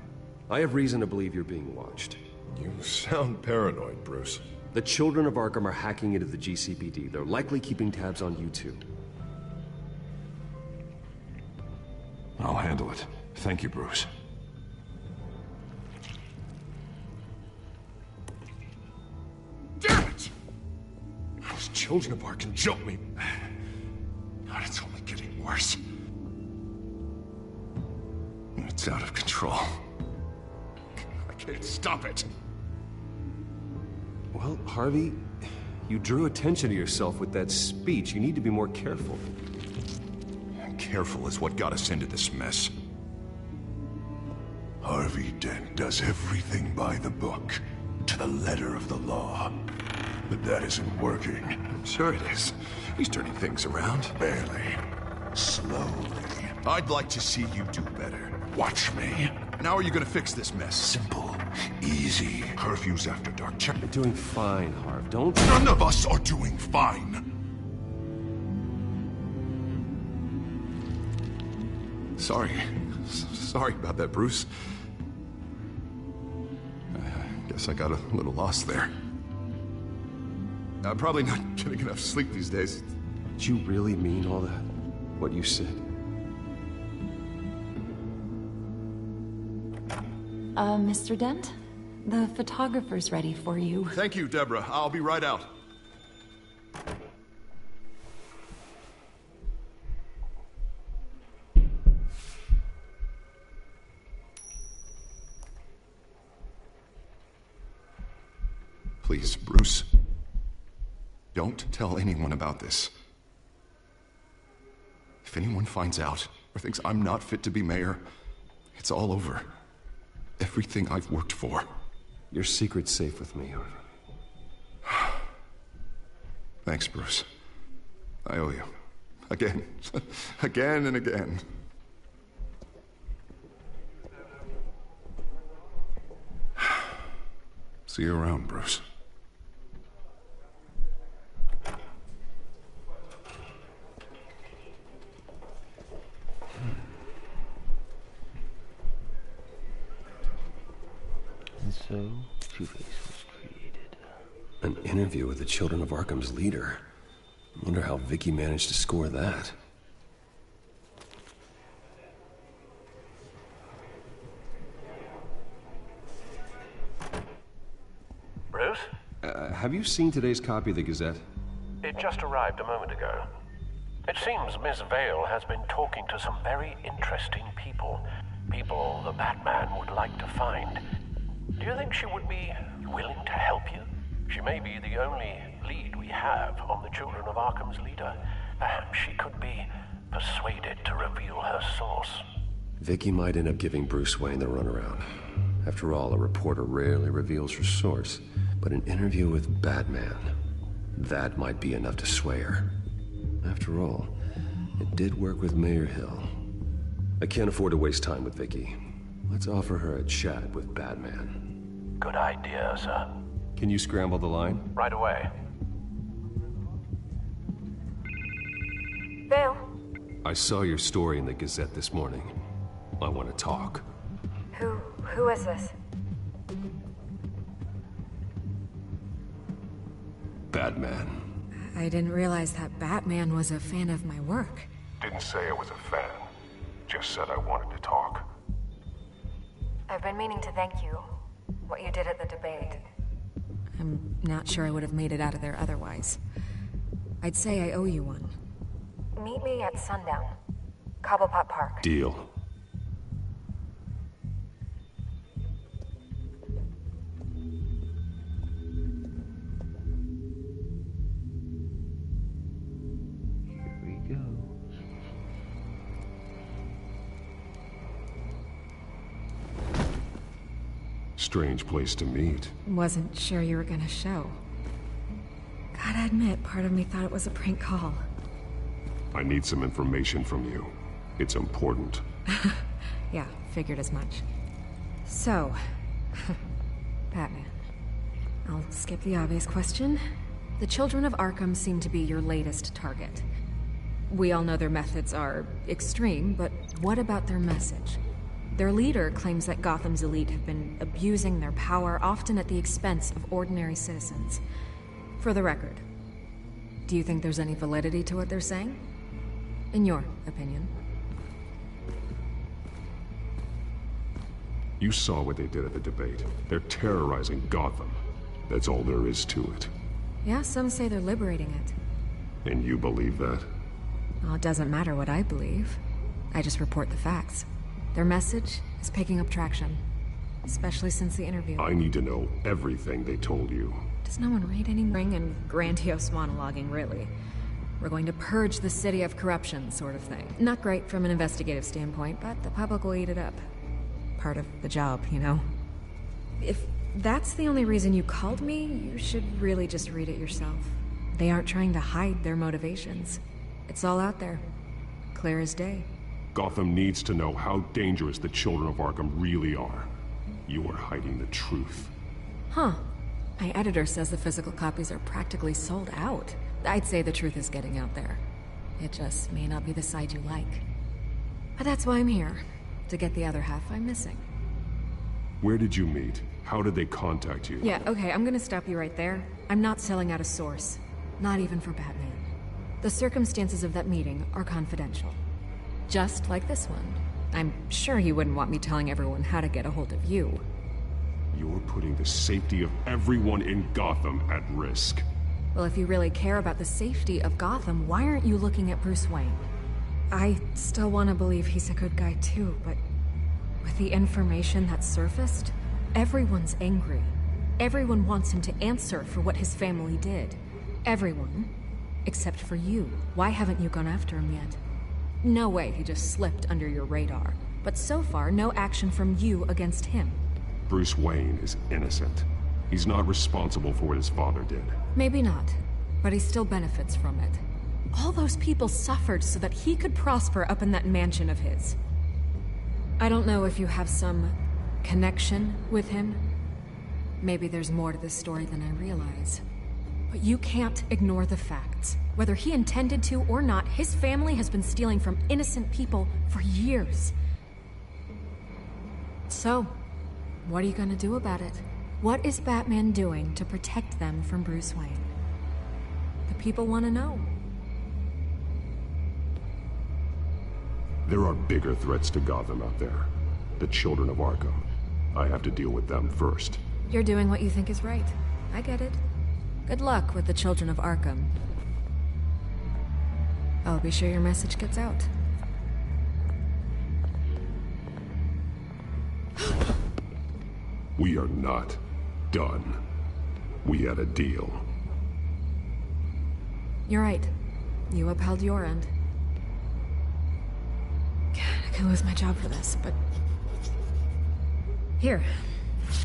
I have reason to believe you're being watched. You sound paranoid, Bruce. The children of Arkham are hacking into the GCPD. They're likely keeping tabs on you too. I'll handle it. Thank you, Bruce. Damn it! Those children of Arkham jumped me. God, it's only getting worse. It's out of control. I can't stop it. Well, Harvey, you drew attention to yourself with that speech. You need to be more careful. Careful is what got us into this mess. Harvey Dent does everything by the book, to the letter of the law. But that isn't working. Sure it is. He's turning things around. Barely. Slowly. I'd like to see you do better. Watch me. And how are you gonna fix this mess? Simple. Easy. Curfews after dark. Check. You're doing fine, Harv. Don't... None of us are doing fine. Sorry about that, Bruce. I guess I got a little lost there. I'm probably not getting enough sleep these days. Did you really mean all that? What you said? Mr. Dent? The photographer's ready for you. Thank you, Deborah. I'll be right out. Please, Bruce. Don't tell anyone about this. If anyone finds out or thinks I'm not fit to be mayor, it's all over. Everything I've worked for. Your secret's safe with me, Harvey. Thanks, Bruce. I owe you. Again. Again and again. See you around, Bruce. This So, Two-Face was created. An interview with the Children of Arkham's leader. I wonder how Vicky managed to score that. Bruce? Have you seen today's copy of the Gazette? It just arrived a moment ago. It seems Miss Vale has been talking to some very interesting people. People the Batman would like to find. Do you think she would be willing to help you? She may be the only lead we have on the Children of Arkham's leader. Perhaps she could be persuaded to reveal her source. Vicky might end up giving Bruce Wayne the runaround. After all, a reporter rarely reveals her source. But an interview with Batman, that might be enough to sway her. After all, it did work with Mayor Hill. I can't afford to waste time with Vicky. Let's offer her a chat with Batman. Good idea, sir. Can you scramble the line? Right away. Vale? I saw your story in the Gazette this morning. I want to talk. Who is this? Batman. I didn't realize that Batman was a fan of my work. Didn't say I was a fan. Just said I wanted to talk. I've been meaning to thank you. What you did at the debate. I'm not sure I would have made it out of there otherwise. I'd say I owe you one. Meet me at sundown. Cobblepot Park. Deal. Strange place to meet. Wasn't sure you were gonna show. Gotta admit, part of me thought it was a prank call. I need some information from you. It's important. Yeah, figured as much. So, Batman. I'll skip the obvious question. The Children of Arkham seem to be your latest target. We all know their methods are extreme, but what about their message? Their leader claims that Gotham's elite have been abusing their power, often at the expense of ordinary citizens. For the record, do you think there's any validity to what they're saying? In your opinion? You saw what they did at the debate. They're terrorizing Gotham. That's all there is to it. Yeah, some say they're liberating it. And you believe that? Well, it doesn't matter what I believe. I just report the facts. Their message is picking up traction, especially since the interview. I need to know everything they told you. Does no one read any ring and grandiose monologuing, really? We're going to purge the city of corruption, sort of thing. Not great from an investigative standpoint, but the public will eat it up. Part of the job, you know? If that's the only reason you called me, you should really just read it yourself. They aren't trying to hide their motivations. It's all out there. Clear as day. Gotham needs to know how dangerous the Children of Arkham really are. You are hiding the truth. Huh. My editor says the physical copies are practically sold out. I'd say the truth is getting out there. It just may not be the side you like. But that's why I'm here. To get the other half I'm missing. Where did you meet? How did they contact you? Yeah, okay, I'm gonna stop you right there. I'm not selling out a source. Not even for Batman. The circumstances of that meeting are confidential. Just like this one. I'm sure you wouldn't want me telling everyone how to get a hold of you. You're putting the safety of everyone in Gotham at risk. Well, if you really care about the safety of Gotham, why aren't you looking at Bruce Wayne? I still want to believe he's a good guy too, but with the information that surfaced, everyone's angry. Everyone wants him to answer for what his family did. Everyone. Except for you. Why haven't you gone after him yet? No way he just slipped under your radar. But so far, no action from you against him. Bruce Wayne is innocent. He's not responsible for what his father did. Maybe not, but he still benefits from it. All those people suffered so that he could prosper up in that mansion of his. I don't know if you have some connection with him. Maybe there's more to this story than I realize. But you can't ignore the facts. Whether he intended to or not, his family has been stealing from innocent people for years. So, what are you gonna do about it? What is Batman doing to protect them from Bruce Wayne? The people want to know. There are bigger threats to Gotham out there. The children of Arkham. I have to deal with them first. You're doing what you think is right. I get it. Good luck with the children of Arkham. I'll be sure your message gets out. We are not done. We had a deal. You're right. You upheld your end. God, I could lose my job for this, but... Here.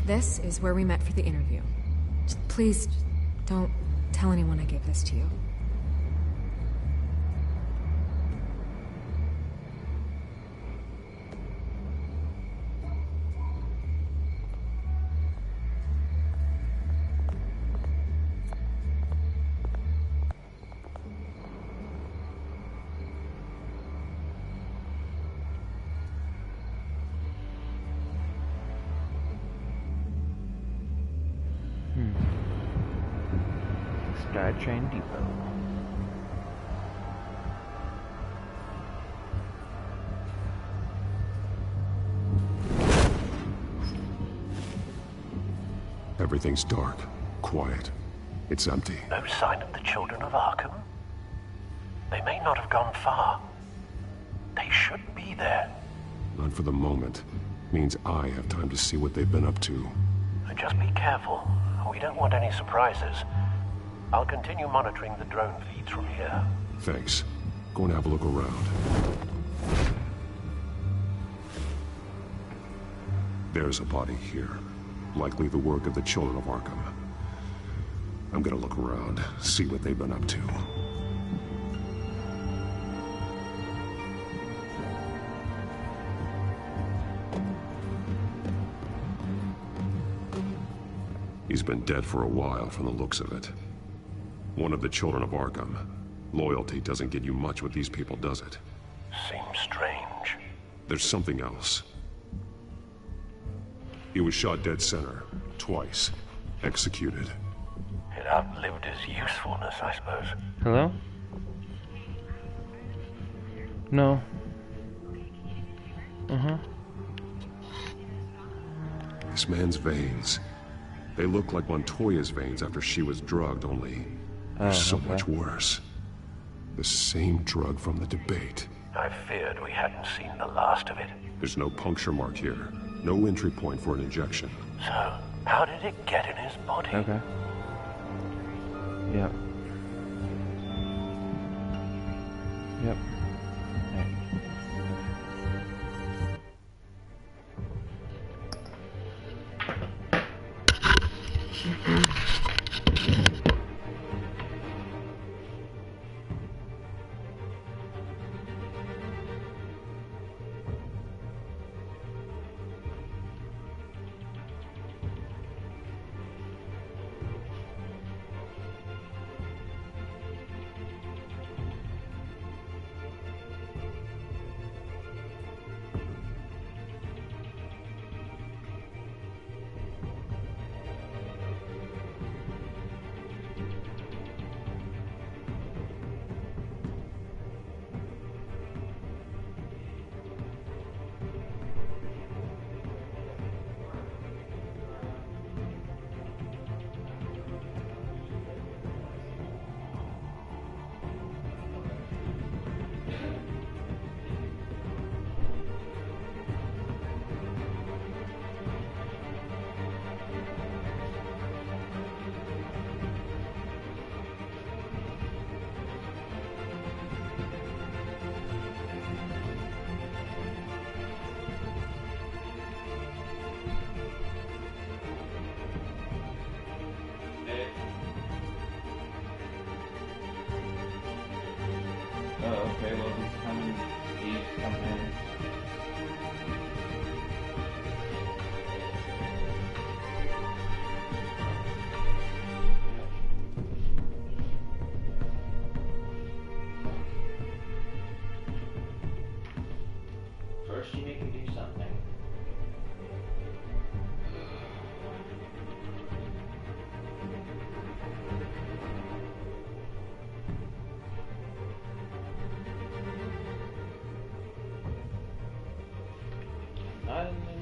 This is where we met for the interview. Please, don't tell anyone I gave this to you. SkyTrain Depot. Everything's dark, quiet. It's empty. No sign of the children of Arkham? They may not have gone far. They should be there. Not for the moment. Means I have time to see what they've been up to. Just be careful. We don't want any surprises. I'll continue monitoring the drone feeds from here. Thanks. Go and have a look around. There's a body here. Likely the work of the children of Arkham. I'm gonna look around, see what they've been up to. He's been dead for a while from the looks of it. One of the children of Arkham. Loyalty doesn't get you much with these people, does it? Seems strange. There's something else. He was shot dead center, twice. Executed. It outlived his usefulness, I suppose. Hello? No. Uh-huh. This man's veins. They look like Montoya's veins after she was drugged, only they're so much worse. The same drug from the debate. I feared we hadn't seen the last of it. There's no puncture mark here. No entry point for an injection. So, how did it get in his body? Okay. Yep. Yep.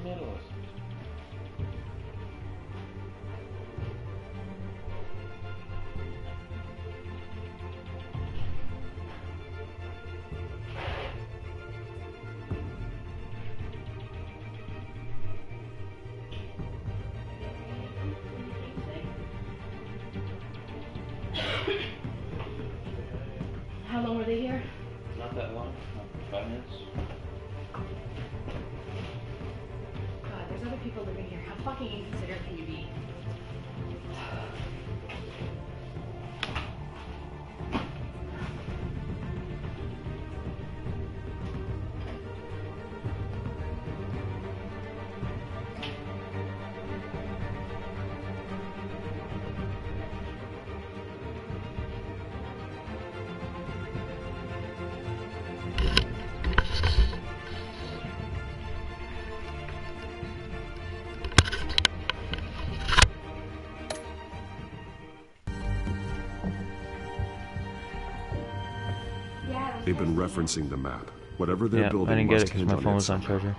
Catalyst. How long were they here? Not that long. 5 minutes. God, there's other people living here. How fucking inconsiderate can you be? They've been referencing the map. Whatever they're Yeah, building I didn't get must it because hint my on phone it was on somehow. charger.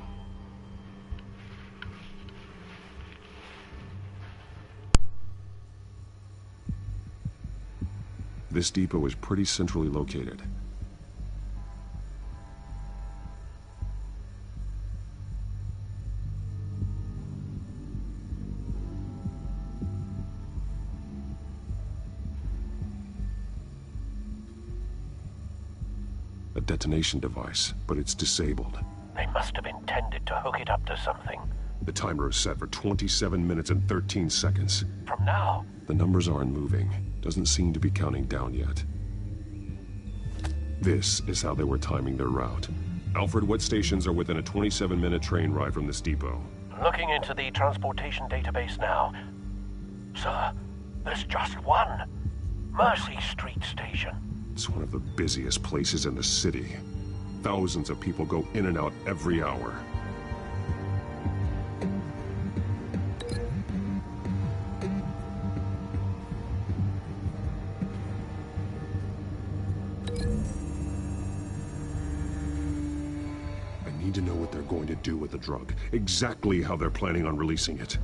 This depot is pretty centrally located. A detonation device, but it's disabled. They must have intended to hook it up to something. The timer is set for 27 minutes and 13 seconds. From now? The numbers aren't moving. Doesn't seem to be counting down yet. This is how they were timing their route. Alfred, what stations are within a 27-minute train ride from this depot? Looking into the transportation database now. Sir, there's just one. Mercy Street Station. It's one of the busiest places in the city. Thousands of people go in and out every hour. I need to know what they're going to do with the drug. Exactly how they're planning on releasing it.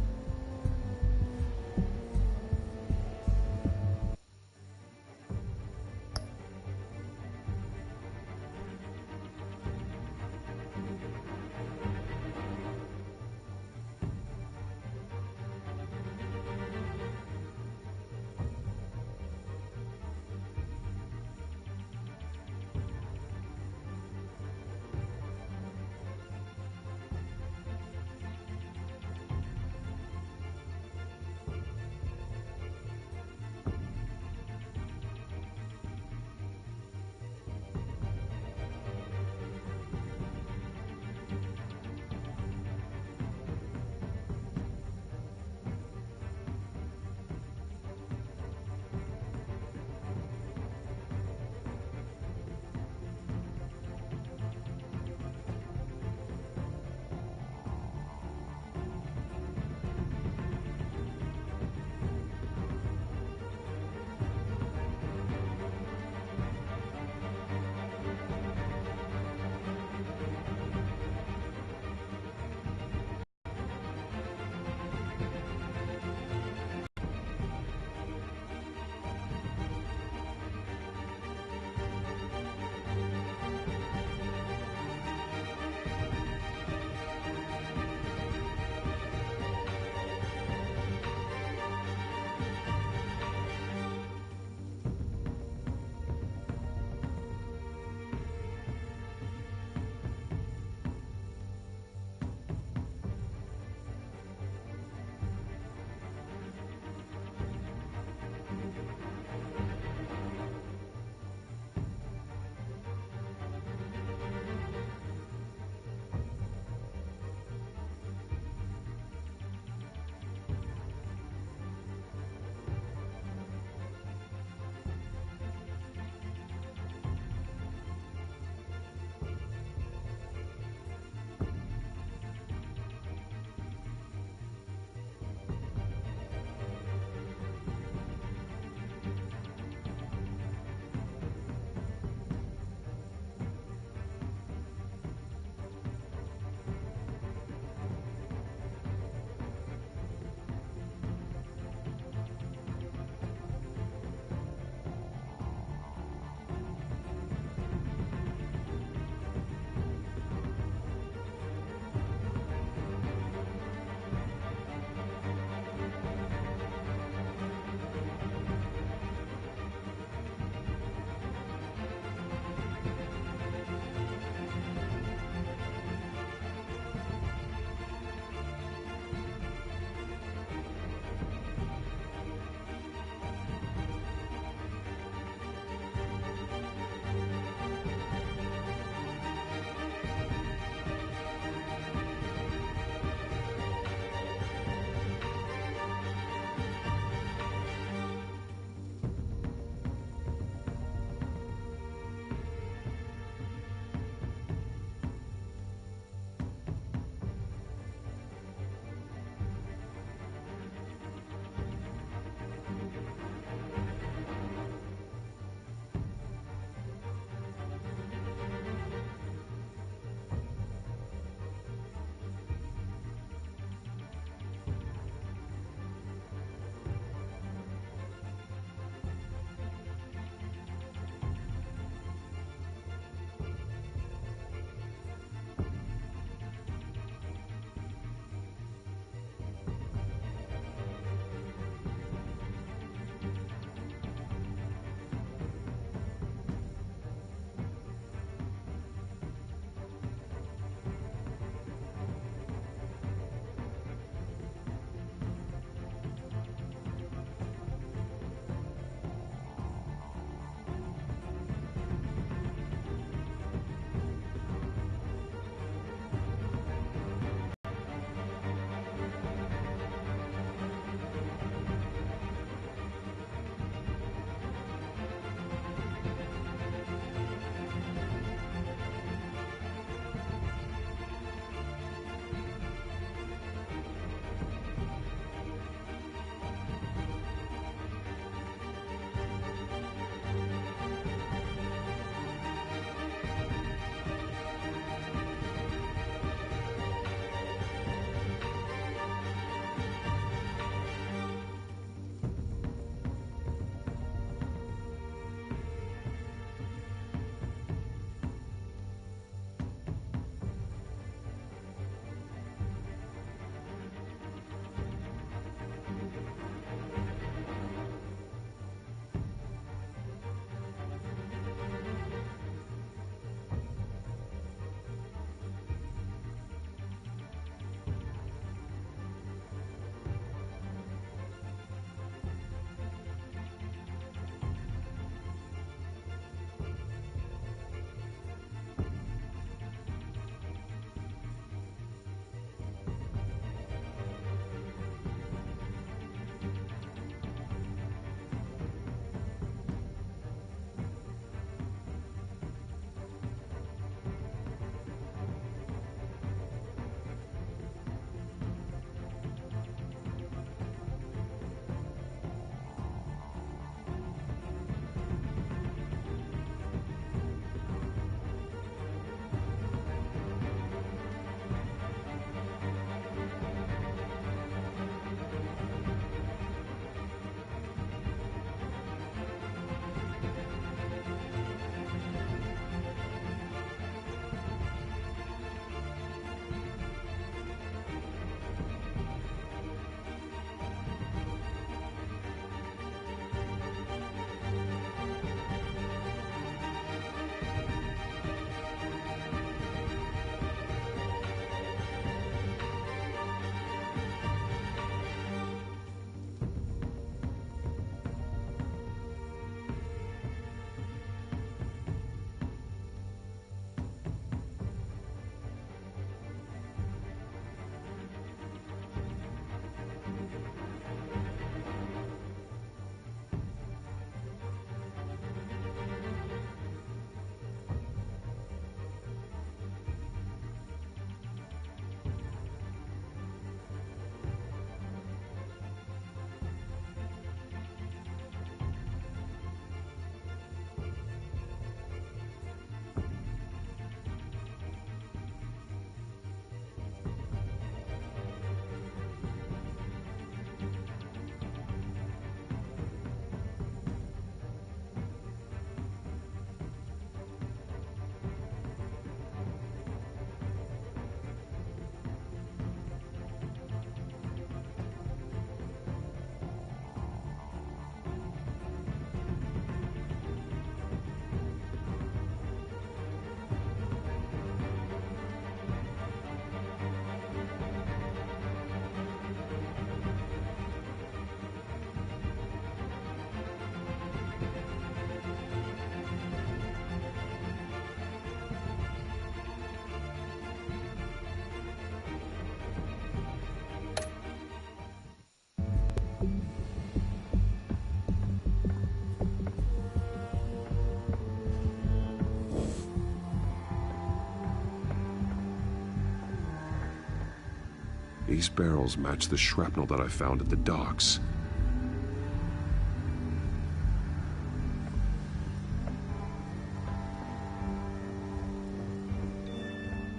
These barrels match the shrapnel that I found at the docks.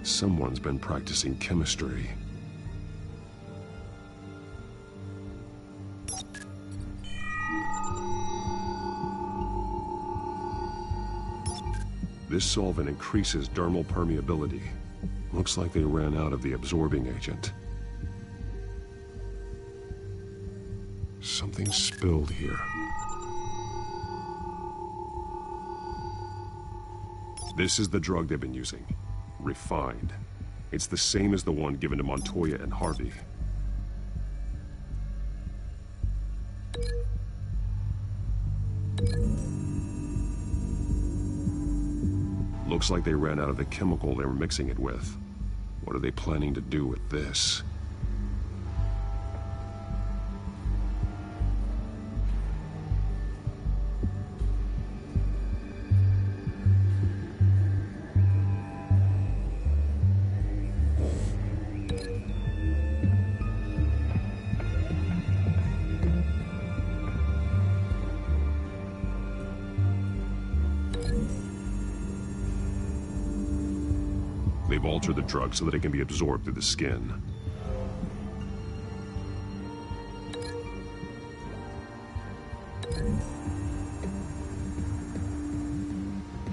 Someone's been practicing chemistry. This solvent increases dermal permeability. Looks like they ran out of the absorbing agent. Something spilled here. This is the drug they've been using. Refined. It's the same as the one given to Montoya and Harvey. Looks like they ran out of the chemical they were mixing it with. What are they planning to do with this? They've altered the drug so that it can be absorbed through the skin.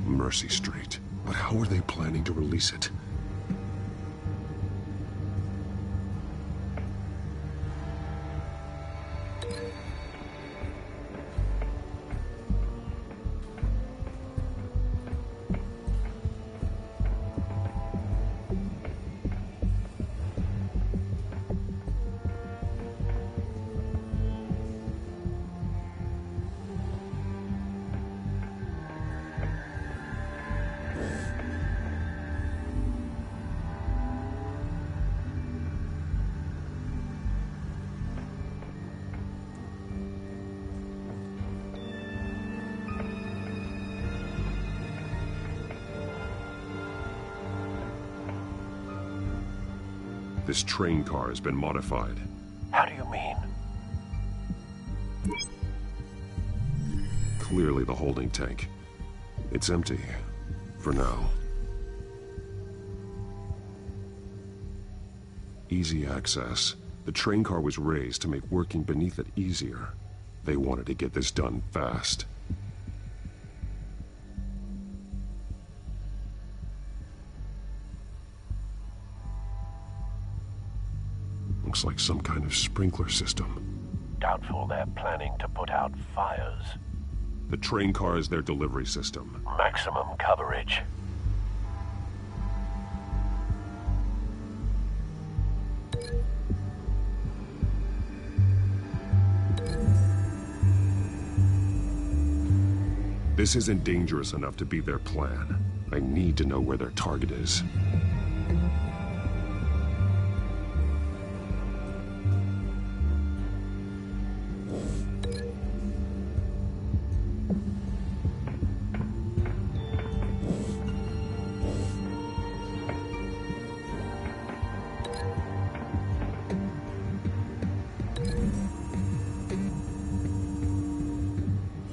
Mercy Street. But how are they planning to release it? This train car has been modified. How do you mean? Clearly the holding tank. It's empty. For now. Easy access. The train car was raised to make working beneath it easier. They wanted to get this done fast. Looks like some kind of sprinkler system. Doubtful they're planning to put out fires. The train car is their delivery system. Maximum coverage. This isn't dangerous enough to be their plan. I need to know where their target is.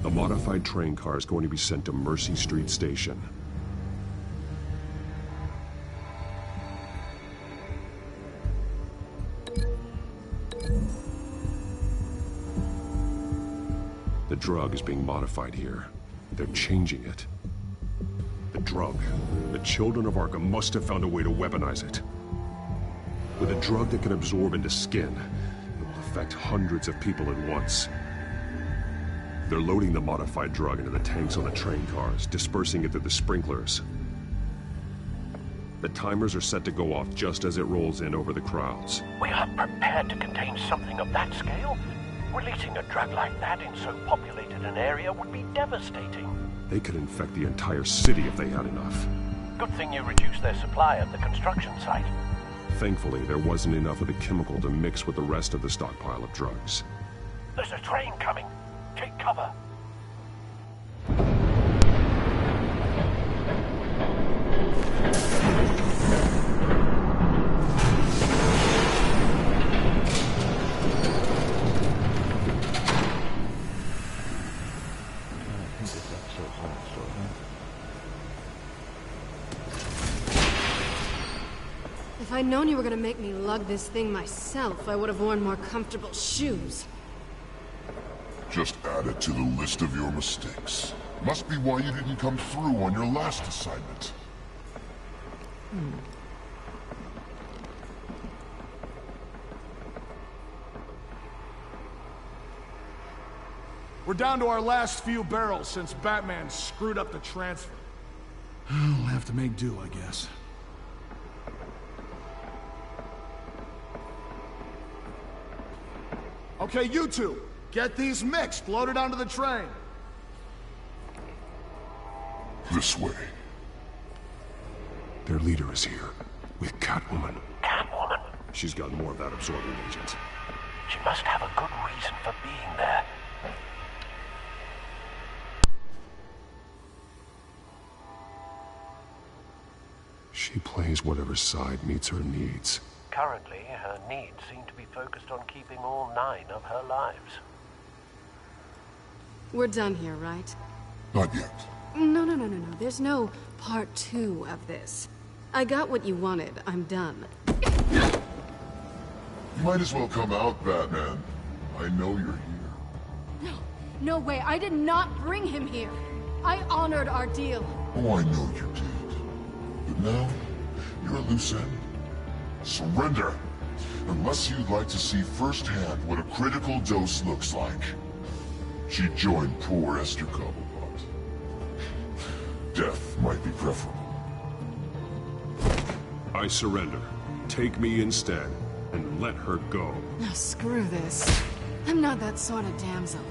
A modified train car is going to be sent to Mercy Street Station. The drug is being modified here. They're changing it. The drug. The children of Arkham must have found a way to weaponize it. With a drug that can absorb into skin, it will affect hundreds of people at once. They're loading the modified drug into the tanks on the train cars, dispersing it through the sprinklers. The timers are set to go off just as it rolls in over the crowds. We aren't prepared to contain something of that scale. Releasing a drug like that in so populated an area would be devastating. They could infect the entire city if they had enough. Good thing you reduced their supply at the construction site. Thankfully, there wasn't enough of the chemical to mix with the rest of the stockpile of drugs. There's a train coming. Take cover. I'd known you were gonna make me lug this thing myself, I would have worn more comfortable shoes. Just add it to the list of your mistakes. Must be why you didn't come through on your last assignment. We're down to our last few barrels since Batman screwed up the transfer. We'll have to make do, I guess. Okay, you two, get these mixed, loaded onto the train. This way. Their leader is here, with Catwoman. Catwoman? She's got more of that absorbing agent. She must have a good reason for being there. She plays whatever side meets her needs. Currently, her needs seem to be focused on keeping all 9 of her lives. We're done here, right? Not yet. No. There's no part 2 of this. I got what you wanted. I'm done. You might as well come out, Batman. I know you're here. No way. I did not bring him here. I honored our deal. Oh, I know you did. But now, you're a loose end. Surrender! Unless you'd like to see firsthand what a critical dose looks like. She joined poor Esther Cobblepot. Death might be preferable. I surrender. Take me instead, and let her go. Now screw this. I'm not that sort of damsel.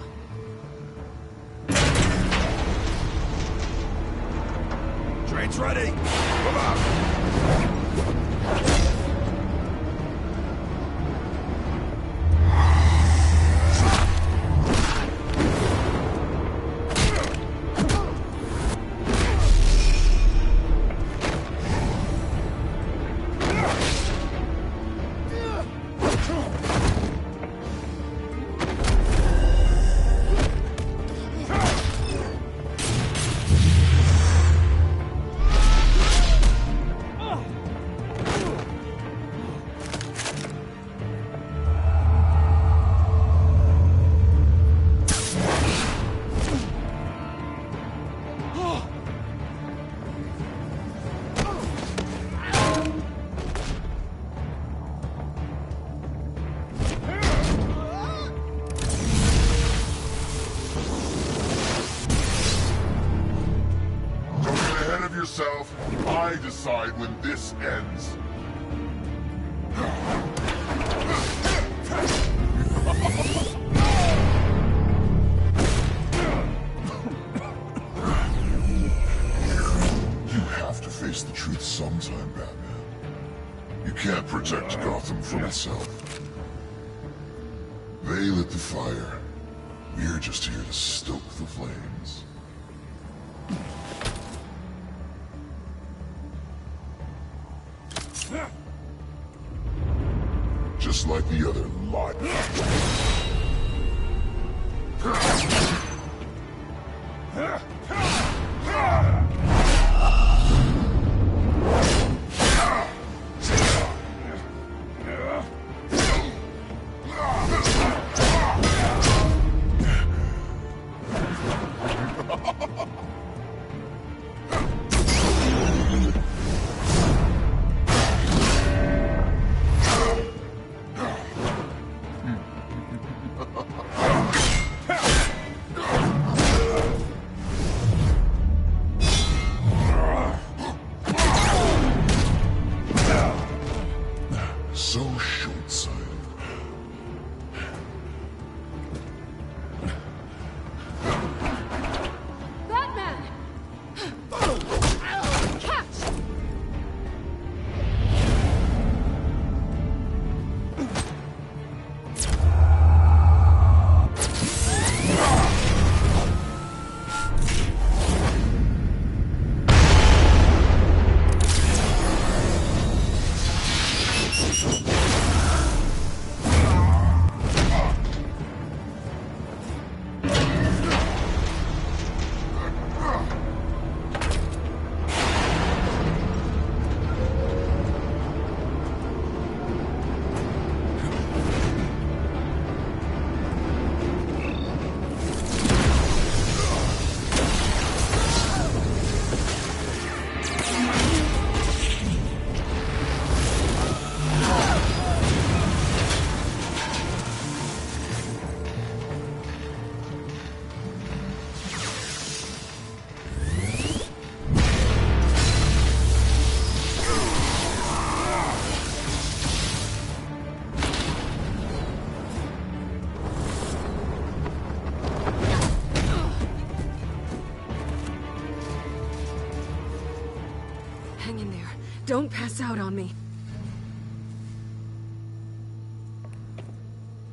Train's ready! Come on! Yourself. I decide when this ends. You have to face the truth sometime, Batman. You can't protect Gotham from itself. They lit the fire. We're just here to stoke the flames. Just like the other lot. So short-sighted. Batman! Catch! Don't pass out on me.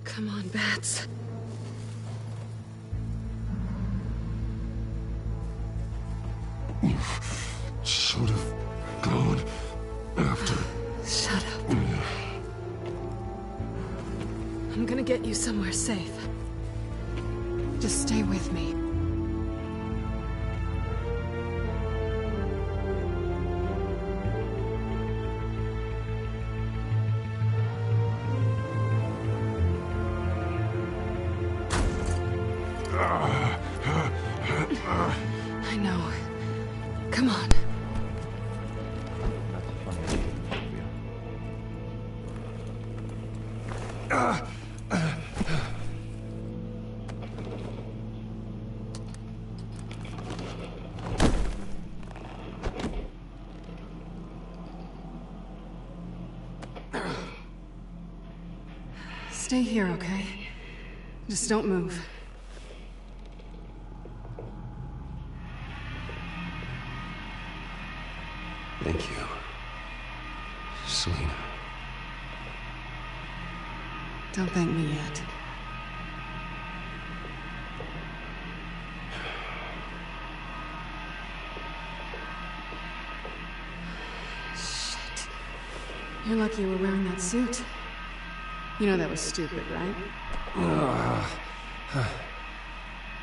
Come on, Bats. You should have gone after. Shut up. I'm gonna get you somewhere safe. Just stay with me. I know. Come on. Stay here, okay? Just don't move. Thank you, Selina. Don't thank me yet. Shit. You're lucky you were wearing that suit. You know that was stupid, right?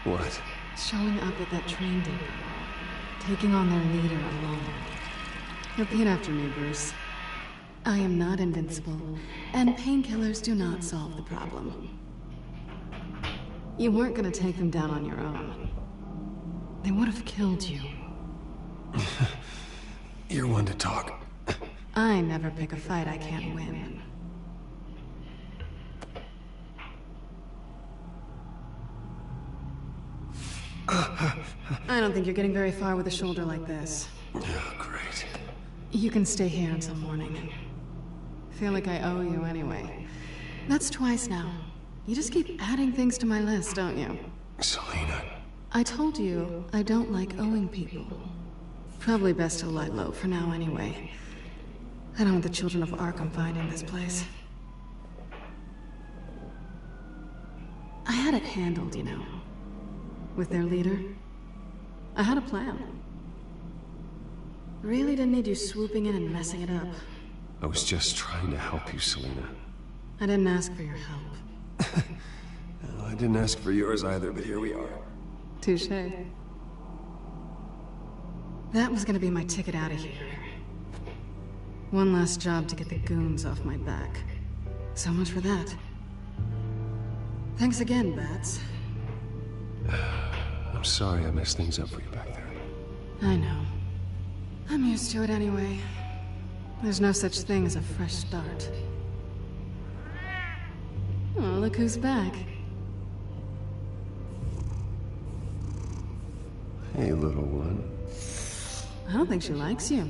What? Showing up at that train depot. Taking on their leader alone. Repeat after me, Bruce. I am not invincible, and painkillers do not solve the problem. You weren't gonna take them down on your own. They would have killed you. You're one to talk. I never pick a fight I can't win. I don't think you're getting very far with a shoulder like this. Oh, great. You can stay here until morning. Feel like I owe you anyway. That's twice now. You just keep adding things to my list, don't you? Selina. I told you I don't like owing people. Probably best to lie low for now anyway. I don't want the children of Arkham finding this place. I had it handled, you know. With their leader. I had a plan. Really didn't need you swooping in and messing it up. I was just trying to help you, Selina. I didn't ask for your help. Well, I didn't ask for yours either, but here we are. Touché. That was gonna be my ticket out of here. One last job to get the goons off my back. So much for that. Thanks again, Bats. I'm sorry I messed things up for you back there. I know. I'm used to it anyway. There's no such thing as a fresh start. Oh, look who's back. Hey, little one. I don't think she likes you.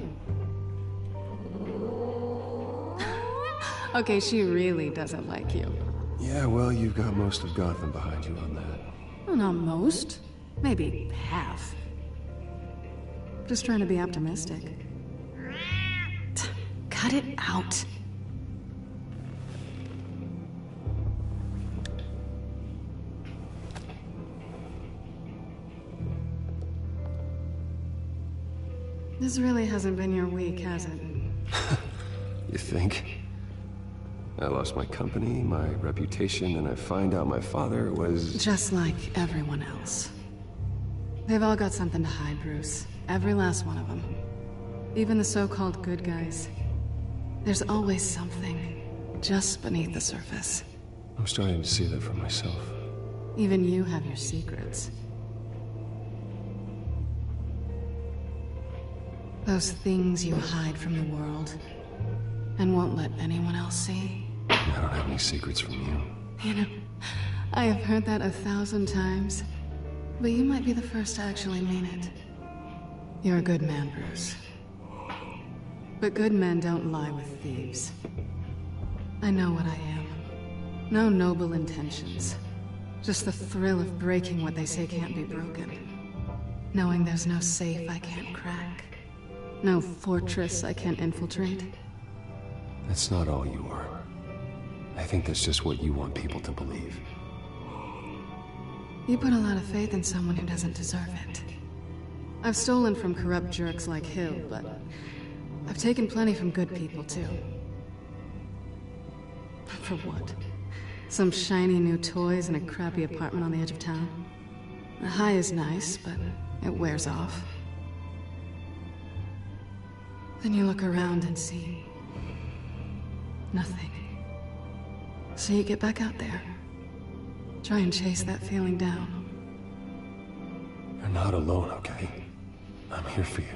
Okay, she really doesn't like you. Yeah, well, you've got most of Gotham behind you on that. Well, not most. Maybe half. Just trying to be optimistic. Cut it out. This really hasn't been your week, has it? You think? I lost my company, my reputation, and I find out my father was... Just like everyone else. They've all got something to hide, Bruce. Every last one of them. Even the so-called good guys. There's always something just beneath the surface. I'm starting to see that for myself. Even you have your secrets. Those things you hide from the world and won't let anyone else see. I don't have any secrets from you. You know, I have heard that 1,000 times, but you might be the first to actually mean it. You're a good man, Bruce. But good men don't lie with thieves. I know what I am. No noble intentions. Just the thrill of breaking what they say can't be broken. Knowing there's no safe I can't crack. No fortress I can't infiltrate. That's not all you are. I think that's just what you want people to believe. You put a lot of faith in someone who doesn't deserve it. I've stolen from corrupt jerks like Hill, but I've taken plenty from good people, too. For what? Some shiny new toys in a crappy apartment on the edge of town? The high is nice, but it wears off. Then you look around and see nothing. So you get back out there. Try and chase that feeling down. You're not alone, okay? I'm here for you.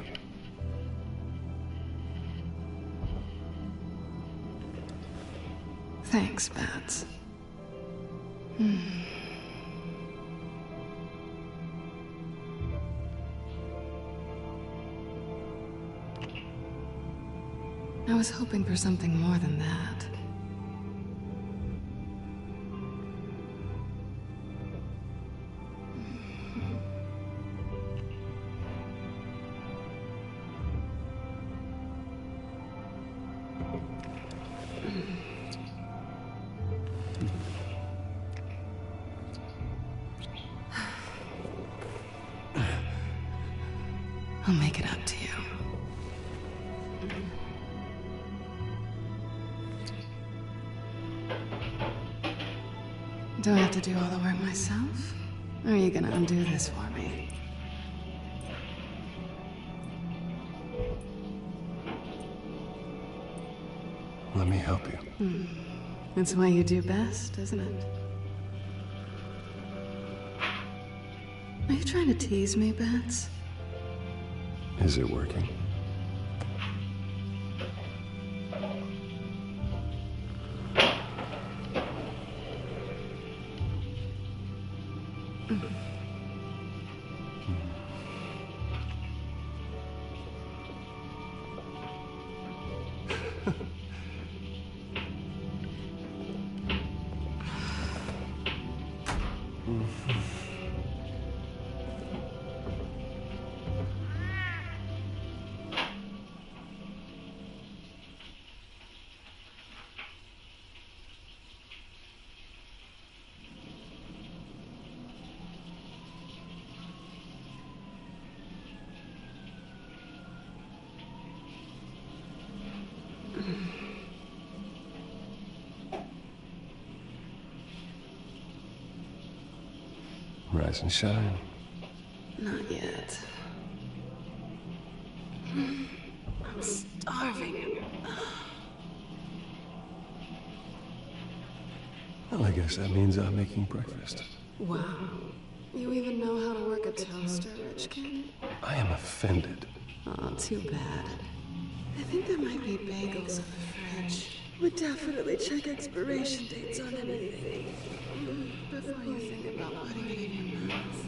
Thanks, Bats. I was hoping for something more than that. I'll make it up to you. Do I have to do all the work myself? Or are you gonna undo this for me? Let me help you. That's what you do best, isn't it? Are you trying to tease me, Bats? Is it working? Rise and shine. Not yet. I'm starving. Well, I guess that means I'm making breakfast. Wow. You even know how to work a toaster, Rich Kid? I am offended. Oh, too bad. I think there might be bagels in the fridge. Would definitely check expiration dates on anything. Before you think about putting it in your mouth.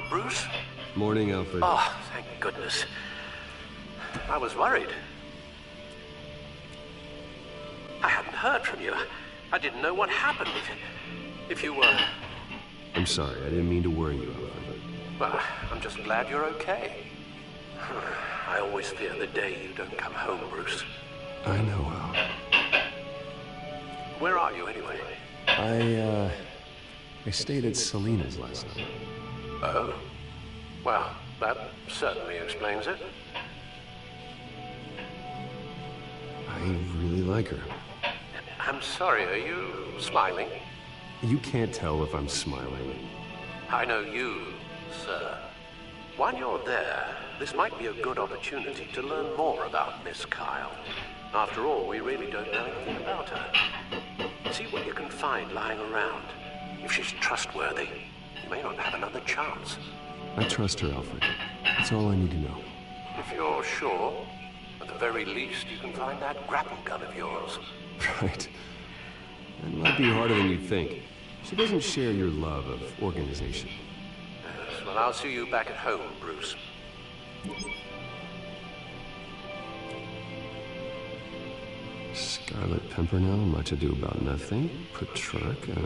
Bruce? Morning, Alfred. Oh, thank goodness. I was worried. I hadn't heard from you. I didn't know what happened. If you were... I'm sorry, I didn't mean to worry you, Alfred. Well, I'm just glad you're okay. I always fear the day you don't come home, Bruce. I know, Al. Where are you, anyway? I stayed at Selena's last night. Oh. Well, that certainly explains it. I really like her. I'm sorry, are you smiling? You can't tell if I'm smiling. I know you, sir. While you're there, this might be a good opportunity to learn more about Miss Kyle. After all, we really don't know anything about her. See what you can find lying around. If she's trustworthy, you may not have another chance. I trust her, Alfred. That's all I need to know. If you're sure, at the very least, you can find that grapple gun of yours. Right. That might be harder than you think. She doesn't share your love of organization. Yes, well, I'll see you back at home, Bruce. Scarlet Pimpernel, much ado about nothing. Petrarca.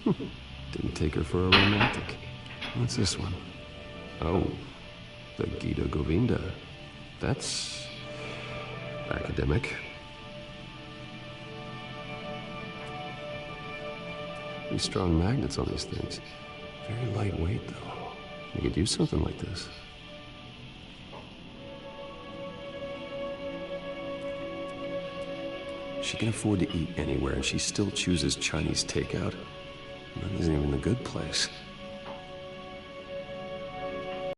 Didn't take her for a romantic. What's this one? Oh, the Gita Govinda. That's academic. These strong magnets on these things. Very lightweight, though. You could use something like this. She can afford to eat anywhere, and she still chooses Chinese takeout. That isn't even a good place.